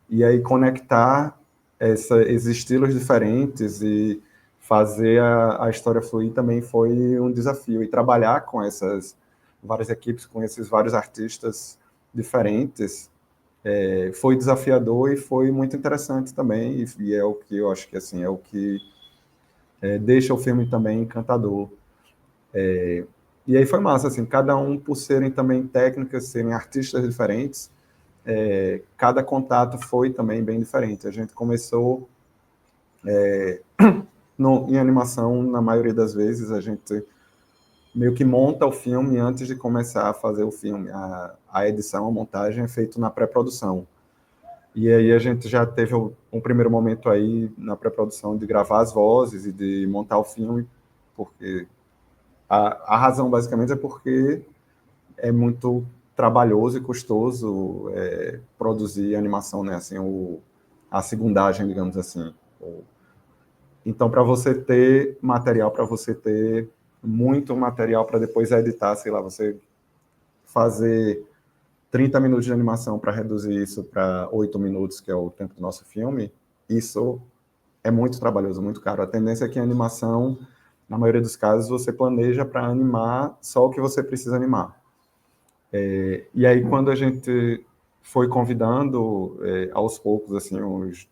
e aí conectar esses estilos diferentes e fazer a história fluir também foi um desafio, e trabalhar com essas várias equipes, com esses vários artistas diferentes, foi desafiador e foi muito interessante também, e é o que eu acho que, assim, é o que deixa o filme também encantador. E aí foi massa, assim, cada um, por serem também técnicas, serem artistas diferentes, cada contato foi também bem diferente. A gente começou em animação, na maioria das vezes, a gente meio que monta o filme antes de começar a fazer o filme. A edição, a montagem é feita na pré-produção. E aí a gente já teve um primeiro momento aí na pré-produção de gravar as vozes e de montar o filme, porque a razão basicamente é porque é muito trabalhoso e custoso produzir animação, né? Assim, a segundagem, digamos assim. Então, para você ter material, para você ter muito material para depois editar, sei lá, você fazer 30 minutos de animação para reduzir isso para 8 minutos, que é o tempo do nosso filme, isso é muito trabalhoso, muito caro. A tendência é que a animação, na maioria dos casos, você planeja para animar só o que você precisa animar. E aí, quando a gente foi convidando, aos poucos, assim,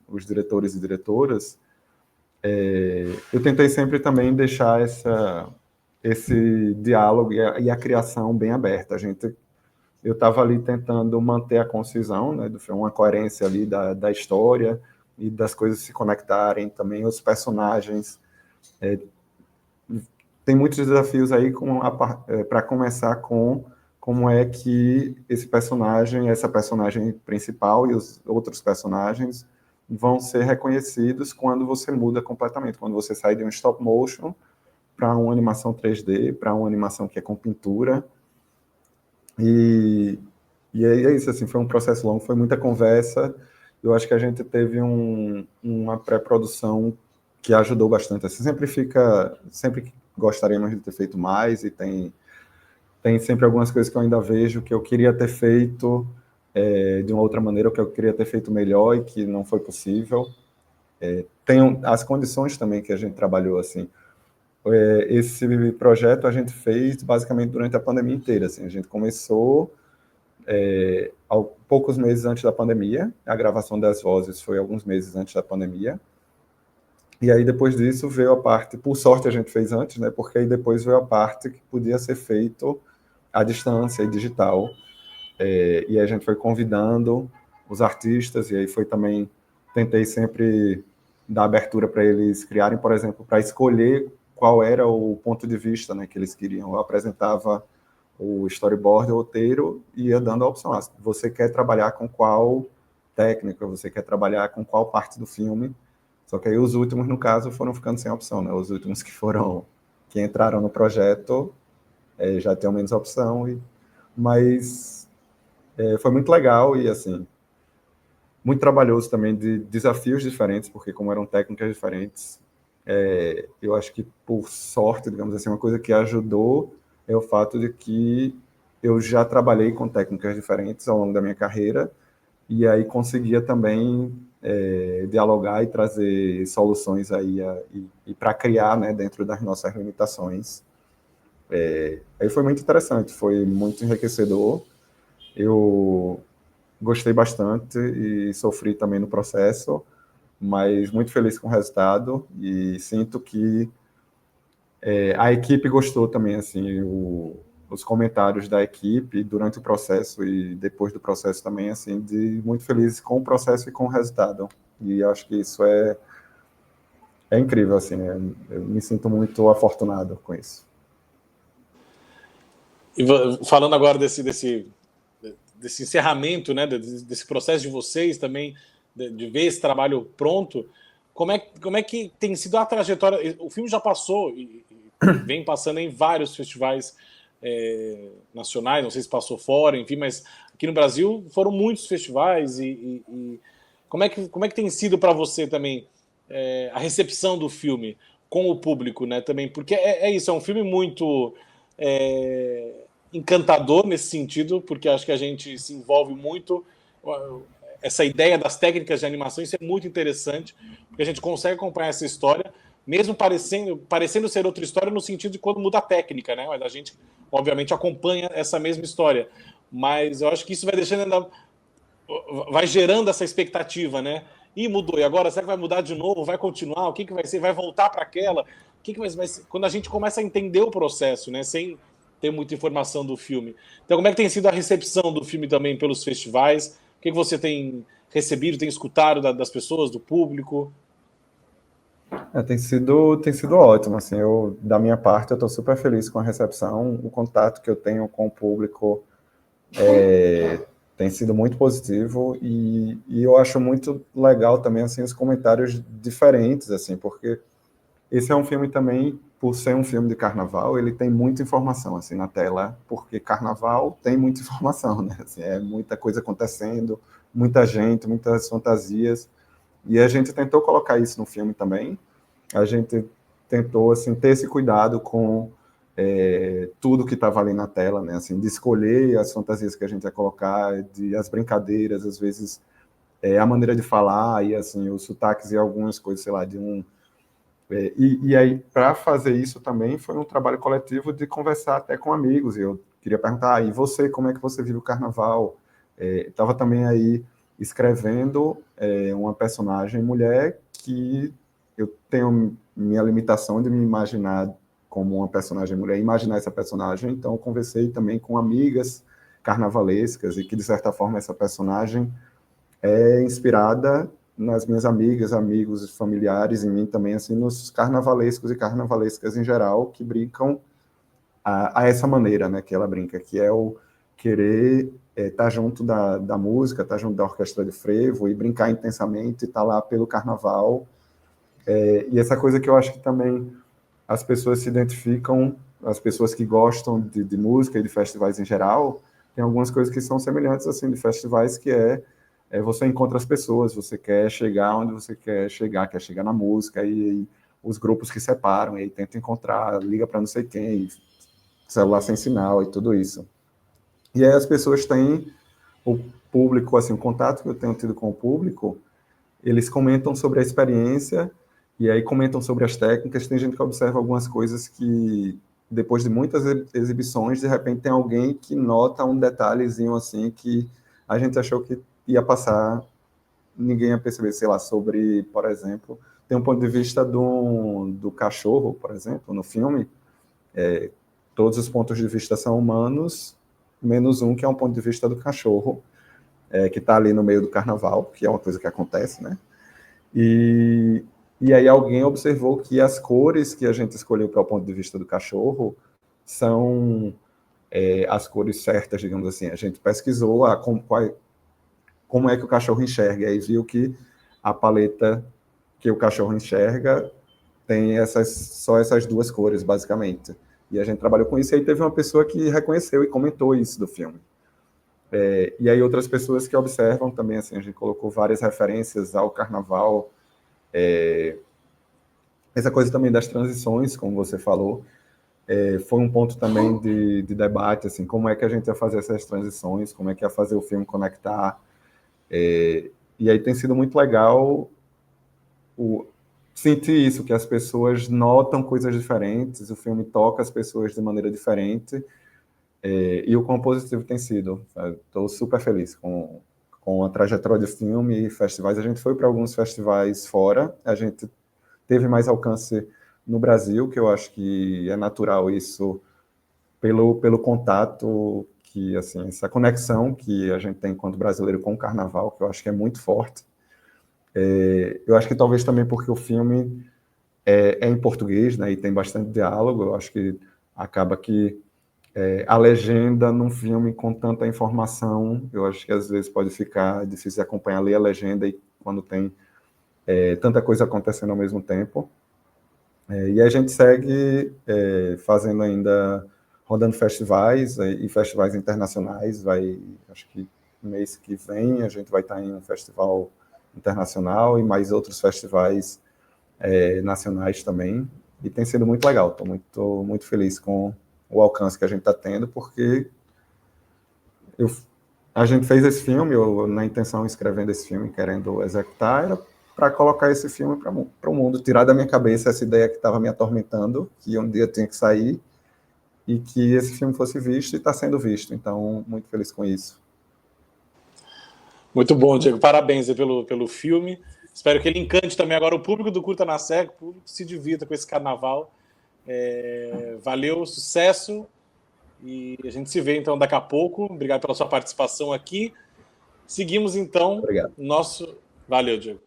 os diretores e diretoras, eu tentei sempre também deixar esse diálogo e a criação bem aberta. Eu estava ali tentando manter a concisão, né, do filme, uma coerência ali da história, e das coisas se conectarem, também os personagens. Tem muitos desafios aí para começar com como é que essa personagem principal e os outros personagens vão ser reconhecidos quando você muda completamente, quando você sai de um stop motion para uma animação 3D, para uma animação que é com pintura. E é isso, assim, foi um processo longo, foi muita conversa. Eu acho que a gente teve uma pré-produção que ajudou bastante. Assim, sempre gostaríamos de ter feito mais, e tem sempre algumas coisas que eu ainda vejo que eu queria ter feito de uma outra maneira, ou que eu queria ter feito melhor e que não foi possível. Tem as condições também que a gente trabalhou, assim. Esse projeto a gente fez basicamente durante a pandemia inteira, assim. A gente começou poucos meses antes da pandemia, a gravação das vozes foi alguns meses antes da pandemia, e aí depois disso veio a parte, por sorte a gente fez antes, né, porque aí depois veio a parte que podia ser feito à distância e digital, e aí a gente foi convidando os artistas, e aí foi também, tentei sempre dar abertura para eles criarem, por exemplo, para escolher qual era o ponto de vista, né, que eles queriam. Eu apresentava o storyboard, o roteiro, e ia dando a opção. Você quer trabalhar com qual técnica, você quer trabalhar com qual parte do filme. Só que aí os últimos, no caso, foram ficando sem opção, né? Os últimos que entraram no projeto já tinham menos opção, mas foi muito legal e, assim, muito trabalhoso também, de desafios diferentes, porque como eram técnicas diferentes, eu acho que, por sorte, digamos assim, uma coisa que ajudou é o fato de que eu já trabalhei com técnicas diferentes ao longo da minha carreira, e aí conseguia também dialogar e trazer soluções aí e para criar, né, dentro das nossas limitações. Aí foi muito interessante, foi muito enriquecedor. Eu gostei bastante e sofri também no processo, mas muito feliz com o resultado, e sinto que a equipe gostou também, assim, os comentários da equipe durante o processo e depois do processo também, assim, muito felizes com o processo e com o resultado. E acho que isso é incrível, assim, eu me sinto muito afortunado com isso. E falando agora desse encerramento, né, desse processo de vocês também, de ver esse trabalho pronto, como é que tem sido a trajetória? O filme já passou e vem passando em vários festivais nacionais, não sei se passou fora, enfim, mas aqui no Brasil foram muitos festivais, e como é que tem sido para você também a recepção do filme com o público, né, também, porque isso, é um filme muito encantador nesse sentido, porque acho que a gente se envolve muito. Essa ideia das técnicas de animação, isso é muito interessante, porque a gente consegue acompanhar essa história, mesmo parecendo ser outra história, no sentido de quando muda a técnica, né? Mas a gente, obviamente, acompanha essa mesma história. Mas eu acho que isso vai deixando, vai gerando essa expectativa, né? E mudou, e agora será que vai mudar de novo? Vai continuar? O que vai ser? Vai voltar para aquela? O que vai ser? Quando a gente começa a entender o processo, né? Sem ter muita informação do filme. Então, como é que tem sido a recepção do filme também pelos festivais? O que você tem recebido, tem escutado das pessoas, do público? Tem sido ótimo, assim, da minha parte, eu estou super feliz com a recepção, o contato que eu tenho com o público tem sido muito positivo, e eu acho muito legal também, assim, os comentários diferentes, assim, porque esse é um filme também, por ser um filme de carnaval, ele tem muita informação, assim, na tela, porque carnaval tem muita informação, né? Assim, muita coisa acontecendo, muita gente, muitas fantasias, e a gente tentou colocar isso no filme também. A gente tentou, assim, ter esse cuidado com tudo que estava ali na tela, né? Assim, de escolher as fantasias que a gente ia colocar, as brincadeiras, às vezes a maneira de falar, e assim, os sotaques e algumas coisas, sei lá, e aí, para fazer isso também, foi um trabalho coletivo de conversar até com amigos. E eu queria perguntar, e você, como é que você vive o carnaval? Estava também aí escrevendo uma personagem mulher que eu tenho minha limitação de me imaginar como uma personagem mulher, imaginar essa personagem. Então, eu conversei também com amigas carnavalescas, e que, de certa forma, essa personagem é inspirada nas minhas amigas, amigos, familiares, em mim também, assim, nos carnavalescos e carnavalescas em geral, que brincam a essa maneira, né, que ela brinca, que é o querer estar junto da música, estar junto da orquestra de frevo e brincar intensamente, estar lá pelo carnaval. E essa coisa que eu acho que também as pessoas se identificam, as pessoas que gostam de música e de festivais em geral, tem algumas coisas que são semelhantes, assim, de festivais, que você encontra as pessoas, você quer chegar onde você quer chegar na música, e os grupos que separam, e aí tenta encontrar, liga para não sei quem, celular sem sinal e tudo isso. E aí as pessoas têm o público, assim, o contato que eu tenho tido com o público, eles comentam sobre a experiência, e aí comentam sobre as técnicas. Tem gente que observa algumas coisas que, depois de muitas exibições, de repente tem alguém que nota um detalhezinho, assim, que a gente achou que ia passar, ninguém ia perceber, sei lá, sobre, por exemplo, tem um ponto de vista do cachorro, por exemplo, no filme, todos os pontos de vista são humanos, menos um que é um ponto de vista do cachorro, que está ali no meio do carnaval, que é uma coisa que acontece, né? E aí alguém observou que as cores que a gente escolheu para o ponto de vista do cachorro são as cores certas, digamos assim. A gente pesquisou como é que o cachorro enxerga, e aí viu que a paleta que o cachorro enxerga tem só essas duas cores, basicamente. E a gente trabalhou com isso, e aí teve uma pessoa que reconheceu e comentou isso do filme. E aí outras pessoas que observam também, assim, a gente colocou várias referências ao carnaval, essa coisa também das transições, como você falou, foi um ponto também de debate, assim, como é que a gente ia fazer essas transições, como é que ia fazer o filme conectar, e aí tem sido muito legal sentir isso, que as pessoas notam coisas diferentes, o filme toca as pessoas de maneira diferente, e o quão positivo tem sido. Estou super feliz com a trajetória do filme e festivais. A gente foi para alguns festivais fora, a gente teve mais alcance no Brasil, que eu acho que é natural isso, pelo contato, que, assim, essa conexão que a gente tem enquanto brasileiro com o carnaval, que eu acho que é muito forte. Eu acho que talvez também porque o filme é em português, né, e tem bastante diálogo, eu acho que acaba que a legenda num filme com tanta informação, eu acho que às vezes pode ficar difícil de acompanhar, ler a legenda, e quando tem tanta coisa acontecendo ao mesmo tempo. E a gente segue fazendo ainda, rodando festivais e festivais internacionais. Acho que no mês que vem a gente vai estar em um festival internacional e mais outros festivais nacionais também. E tem sido muito legal. Estou muito, muito feliz com o alcance que a gente está tendo, porque a gente fez esse filme, na intenção, escrevendo esse filme, querendo executar, era para colocar esse filme para o mundo, tirar da minha cabeça essa ideia que estava me atormentando, que um dia tinha que sair, e que esse filme fosse visto, e está sendo visto. Então, muito feliz com isso. Muito bom, Diego. Parabéns aí pelo filme. Espero que ele encante também agora o público do Curta na Serra, que o público se divirta com esse carnaval. Valeu, sucesso, e a gente se vê então daqui a pouco. Obrigado pela sua participação aqui. Seguimos então. Obrigado. Valeu, Diego.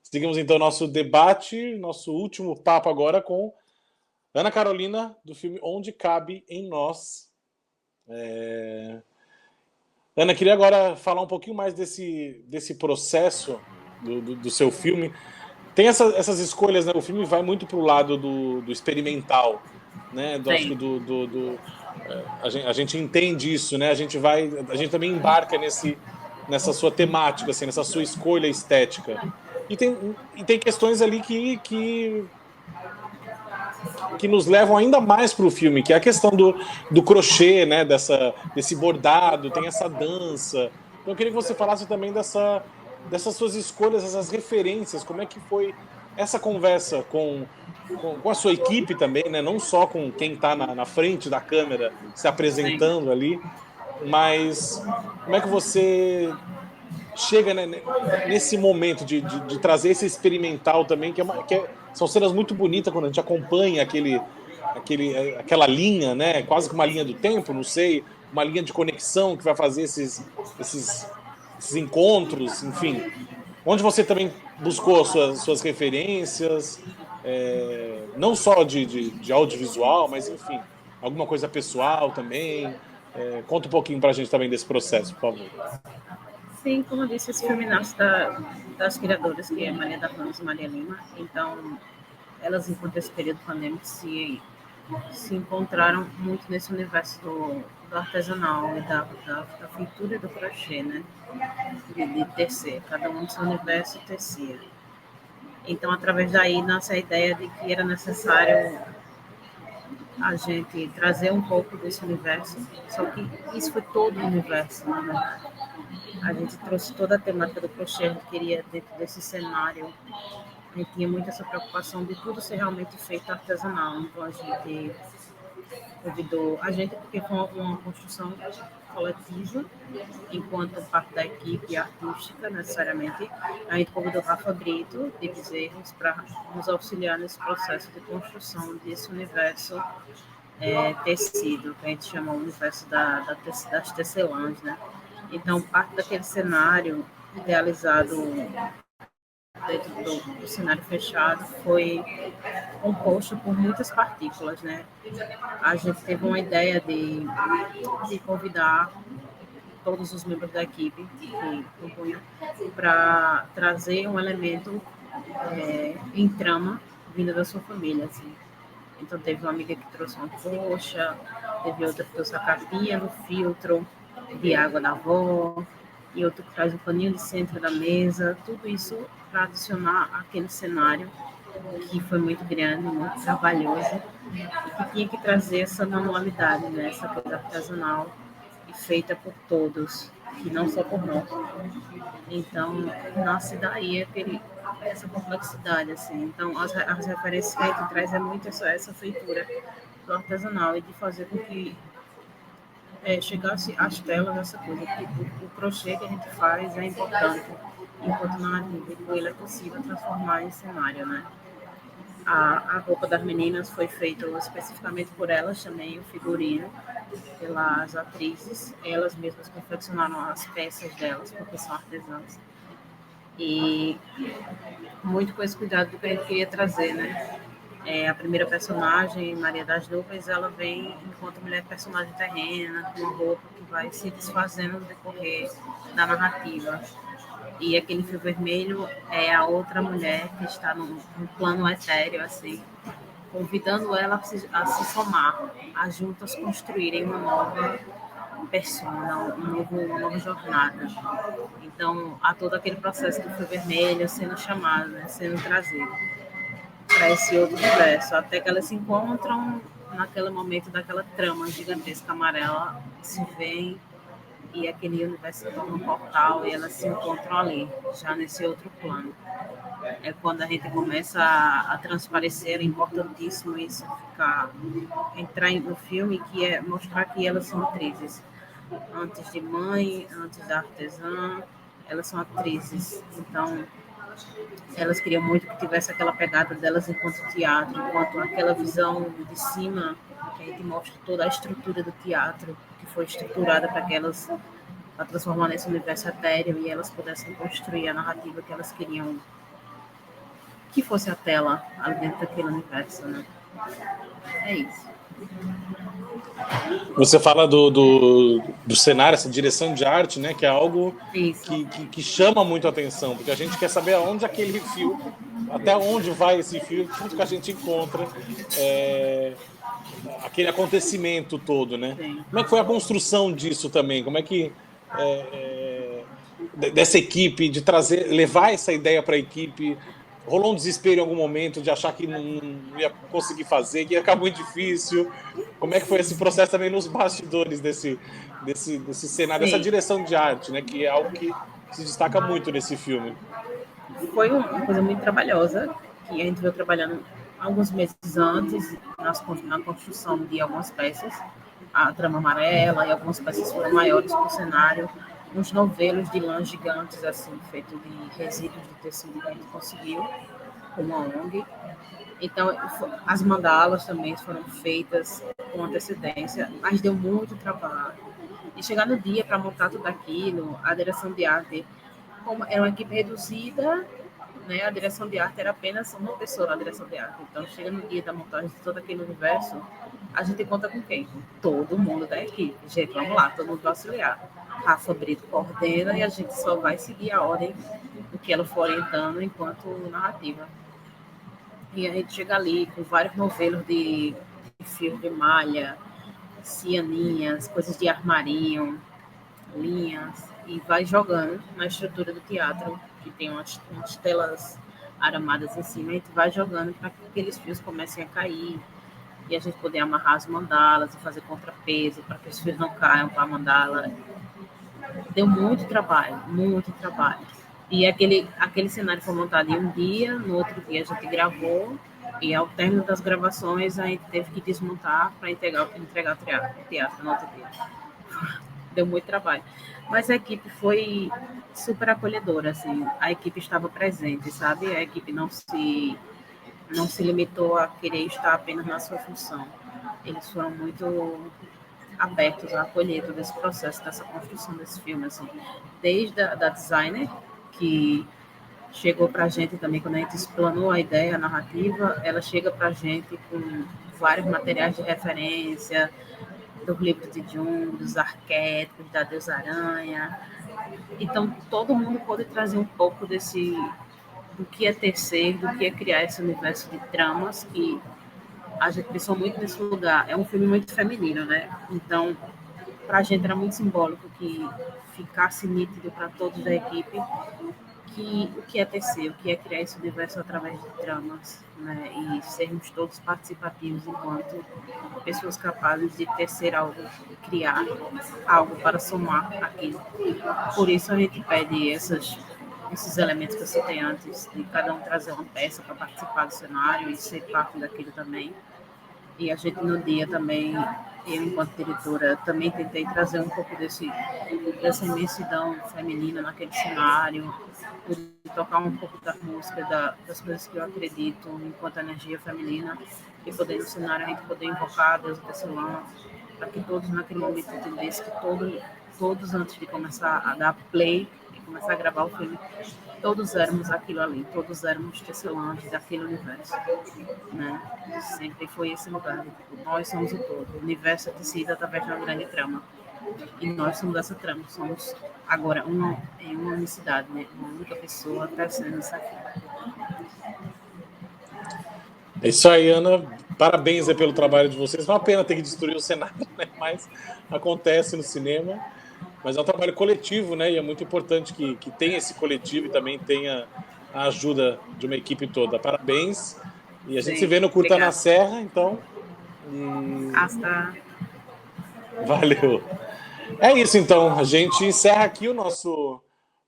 Seguimos então nosso debate, nosso último papo agora com Ana Carolina, do filme Onde Cabe em Nós. Ana, queria agora falar um pouquinho mais desse processo do seu filme. Tem essas escolhas, né? O filme vai muito para o lado do experimental, né? Acho que a gente entende isso, né? A gente também embarca nessa sua temática, assim, nessa sua escolha estética. E tem questões ali que nos levam ainda mais para o filme, que é a questão do crochê, né? Desse bordado, tem essa dança. Então eu queria que você falasse também dessas suas escolhas, essas referências, como é que foi essa conversa com a sua equipe também, né? Não só com quem está na frente da câmera se apresentando ali, mas como é que você chega, né, nesse momento de trazer esse experimental também, são cenas muito bonitas quando a gente acompanha aquela linha, né? Quase que uma linha do tempo, não sei, uma linha de conexão que vai fazer esses encontros, enfim, onde você também buscou as suas referências, não só de audiovisual, mas, enfim, alguma coisa pessoal também. Conta um pouquinho para a gente também desse processo, por favor. Sim, como eu disse, esse filme nasce das criadoras, que é Maria da Ramos e Maria Lima. Então, elas, enquanto esse período pandêmico, se encontraram muito nesse universo do artesanal e da feitura e do crochê, né? De tecer. Cada um no seu universo tecia. Então, através daí, nasce a ideia de que era necessário a gente trazer um pouco desse universo. Só que isso foi todo o universo, né? A gente trouxe toda a temática do crochê, a gente queria, dentro desse cenário, a gente tinha muito essa preocupação de tudo ser realmente feito artesanal. Então, a gente convidou a gente, porque foi uma construção coletiva, enquanto parte da equipe artística, necessariamente, a gente convidou Rafa Brito, de Bezerros, para nos auxiliar nesse processo de construção desse universo tecido, que a gente chama o universo das tecelãs, né? Então, parte daquele cenário idealizado dentro do cenário fechado foi composto por muitas partículas, né? A gente teve uma ideia de convidar todos os membros da equipe que compunham para trazer um elemento em trama vindo da sua família, assim. Então, teve uma amiga que trouxe uma coxa, teve outra que trouxe a capinha do filtro de água da avó, e outra que traz um paninho de centro da mesa, tudo isso para adicionar aquele cenário que foi muito grande, muito trabalhoso, e que tinha que trazer essa manualidade, né, essa coisa artesanal e feita por todos, e não só por nós. Então, nasce daí essa complexidade, assim. Então, as referências que a gente traz é muito essa feitura do artesanal e de fazer com que chegasse às telas essa coisa, que o crochê que a gente faz é importante enquanto narrativa, e com ele é possível transformar em cenário, né? A roupa das meninas foi feita especificamente por elas também, o figurino, pelas atrizes, elas mesmas confeccionaram as peças delas, porque são artesãs. E muito com esse cuidado do que a gente queria trazer, né? A primeira personagem, Maria das Nuvens, ela vem enquanto mulher personagem terrena, com uma roupa que vai se desfazendo no decorrer da narrativa. E aquele fio vermelho é a outra mulher que está num plano etéreo, assim, convidando ela a se somar, a juntas construírem uma nova persona, uma nova jornada. Então, há todo aquele processo do fio vermelho sendo chamado, né, sendo trazido para esse outro universo, até que elas se encontram naquele momento daquela trama gigantesca amarela, se veem e aquele universo se torna um portal e elas se encontram ali, já nesse outro plano. É quando a gente começa a transparecer, é importantíssimo isso, entrar no filme, que é mostrar que elas são atrizes. Antes de mãe, antes da artesã, elas são atrizes. Então, elas queriam muito que tivesse aquela pegada delas enquanto teatro, enquanto aquela visão de cima, que a gente mostra toda a estrutura do teatro, que foi estruturada para transformar nesse universo etéreo e elas pudessem construir a narrativa que elas queriam que fosse a tela ali dentro daquele universo, né? É isso. Você fala do cenário, essa direção de arte, né? Que é algo que chama muito a atenção, porque a gente quer saber aonde aquele fio, até onde vai esse fio, tudo que a gente encontra, aquele acontecimento todo, né? Sim. Como é que foi a construção disso também? Como é que dessa equipe, de levar essa ideia para a equipe? Rolou um desespero em algum momento de achar que não ia conseguir fazer, que ia ficar muito difícil? Como é que foi esse processo também nos bastidores desse cenário, dessa direção de arte, né? Que é algo que se destaca muito nesse filme. Foi uma coisa muito trabalhosa, que a gente veio trabalhando alguns meses antes, na construção de algumas peças, a trama amarela, e algumas peças foram maiores para o cenário, uns novelos de lã gigantes, assim, feitos de resíduos de tecido que a gente conseguiu, com uma ONG. Então, as mandalas também foram feitas com antecedência, mas deu muito trabalho. E chegar no dia para montar tudo aquilo, a direção de arte, como era uma equipe reduzida, né, a direção de arte era apenas uma pessoa na direção de arte. Então, chega no dia da montagem de todo aquele universo, a gente conta com quem? Com todo mundo da equipe. Gente, vamos lá, todo mundo vai auxiliar. Rafa Brito coordena e a gente só vai seguir a ordem do que ela for orientando enquanto narrativa. E a gente chega ali com vários novelos de fio de malha, cianinhas, coisas de armarinho, linhas, e vai jogando na estrutura do teatro, que tem umas telas aramadas em cima, e a gente vai jogando para que aqueles fios comecem a cair, e a gente poder amarrar as mandalas e fazer contrapeso para que os fios não caiam para a mandala. Deu muito trabalho, muito trabalho. E aquele cenário foi montado em um dia, no outro dia a gente gravou, e ao término das gravações a gente teve que desmontar para entregar o teatro no outro dia. Deu muito trabalho. Mas a equipe foi super acolhedora, assim. A equipe estava presente, sabe? A equipe não se limitou a querer estar apenas na sua função. Eles foram muito abertos a acolher todo esse processo dessa construção desse filme, assim. Desde a designer, que chegou para a gente também, quando a gente explanou a ideia, a narrativa, ela chega para a gente com vários materiais de referência, dos livros de Jung, dos arquétipos, da Deusa Aranha. Então, todo mundo pode trazer um pouco do que é tecer, do que é criar esse universo de tramas, que a gente pensou muito nesse lugar. É um filme muito feminino, né? Então, para a gente era muito simbólico que ficasse nítido para todos da equipe o que é tecer, o que é criar esse universo através de tramas, né? E sermos todos participativos enquanto pessoas capazes de tecer algo, de criar algo para somar aquilo. Por isso a gente pede esses elementos que eu citei antes, de cada um trazer uma peça para participar do cenário e ser parte daquilo também. E a gente no dia também, eu enquanto diretora, também tentei trazer um pouco dessa imensidão feminina naquele cenário, de tocar um pouco da música, das coisas que eu acredito enquanto energia feminina, e poder no cenário a gente poder invocar a deusa Tecelã, para que todos naquele momento entendessem que todos antes de começar a dar play e começar a gravar o filme, todos éramos aquilo ali, todos éramos tecelãs daquele universo, né? Sempre foi esse lugar, nós somos o todo, o universo é tecido através de uma grande trama, e nós somos essa trama, somos agora em uma unicidade, né? Uma única pessoa tecendo isso aqui. É isso aí, Ana. Parabéns aí pelo trabalho de vocês. Não é uma pena ter que destruir o cenário, né? Mas acontece no cinema. Mas é um trabalho coletivo, né? E é muito importante que tenha esse coletivo e também tenha a ajuda de uma equipe toda. Parabéns. E a gente se vê no Curta na Serra, então. Hasta. Valeu. É isso, então. A gente encerra aqui o nosso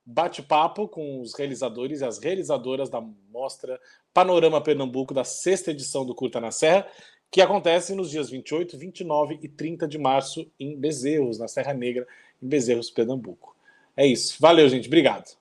bate-papo com os realizadores e as realizadoras da Mostra Panorama Pernambuco, da 6ª edição do Curta na Serra, que acontece nos dias 28, 29 e 30 de março em Bezerros, na Serra Negra, em Bezerros, Pernambuco. É isso. Valeu, gente. Obrigado.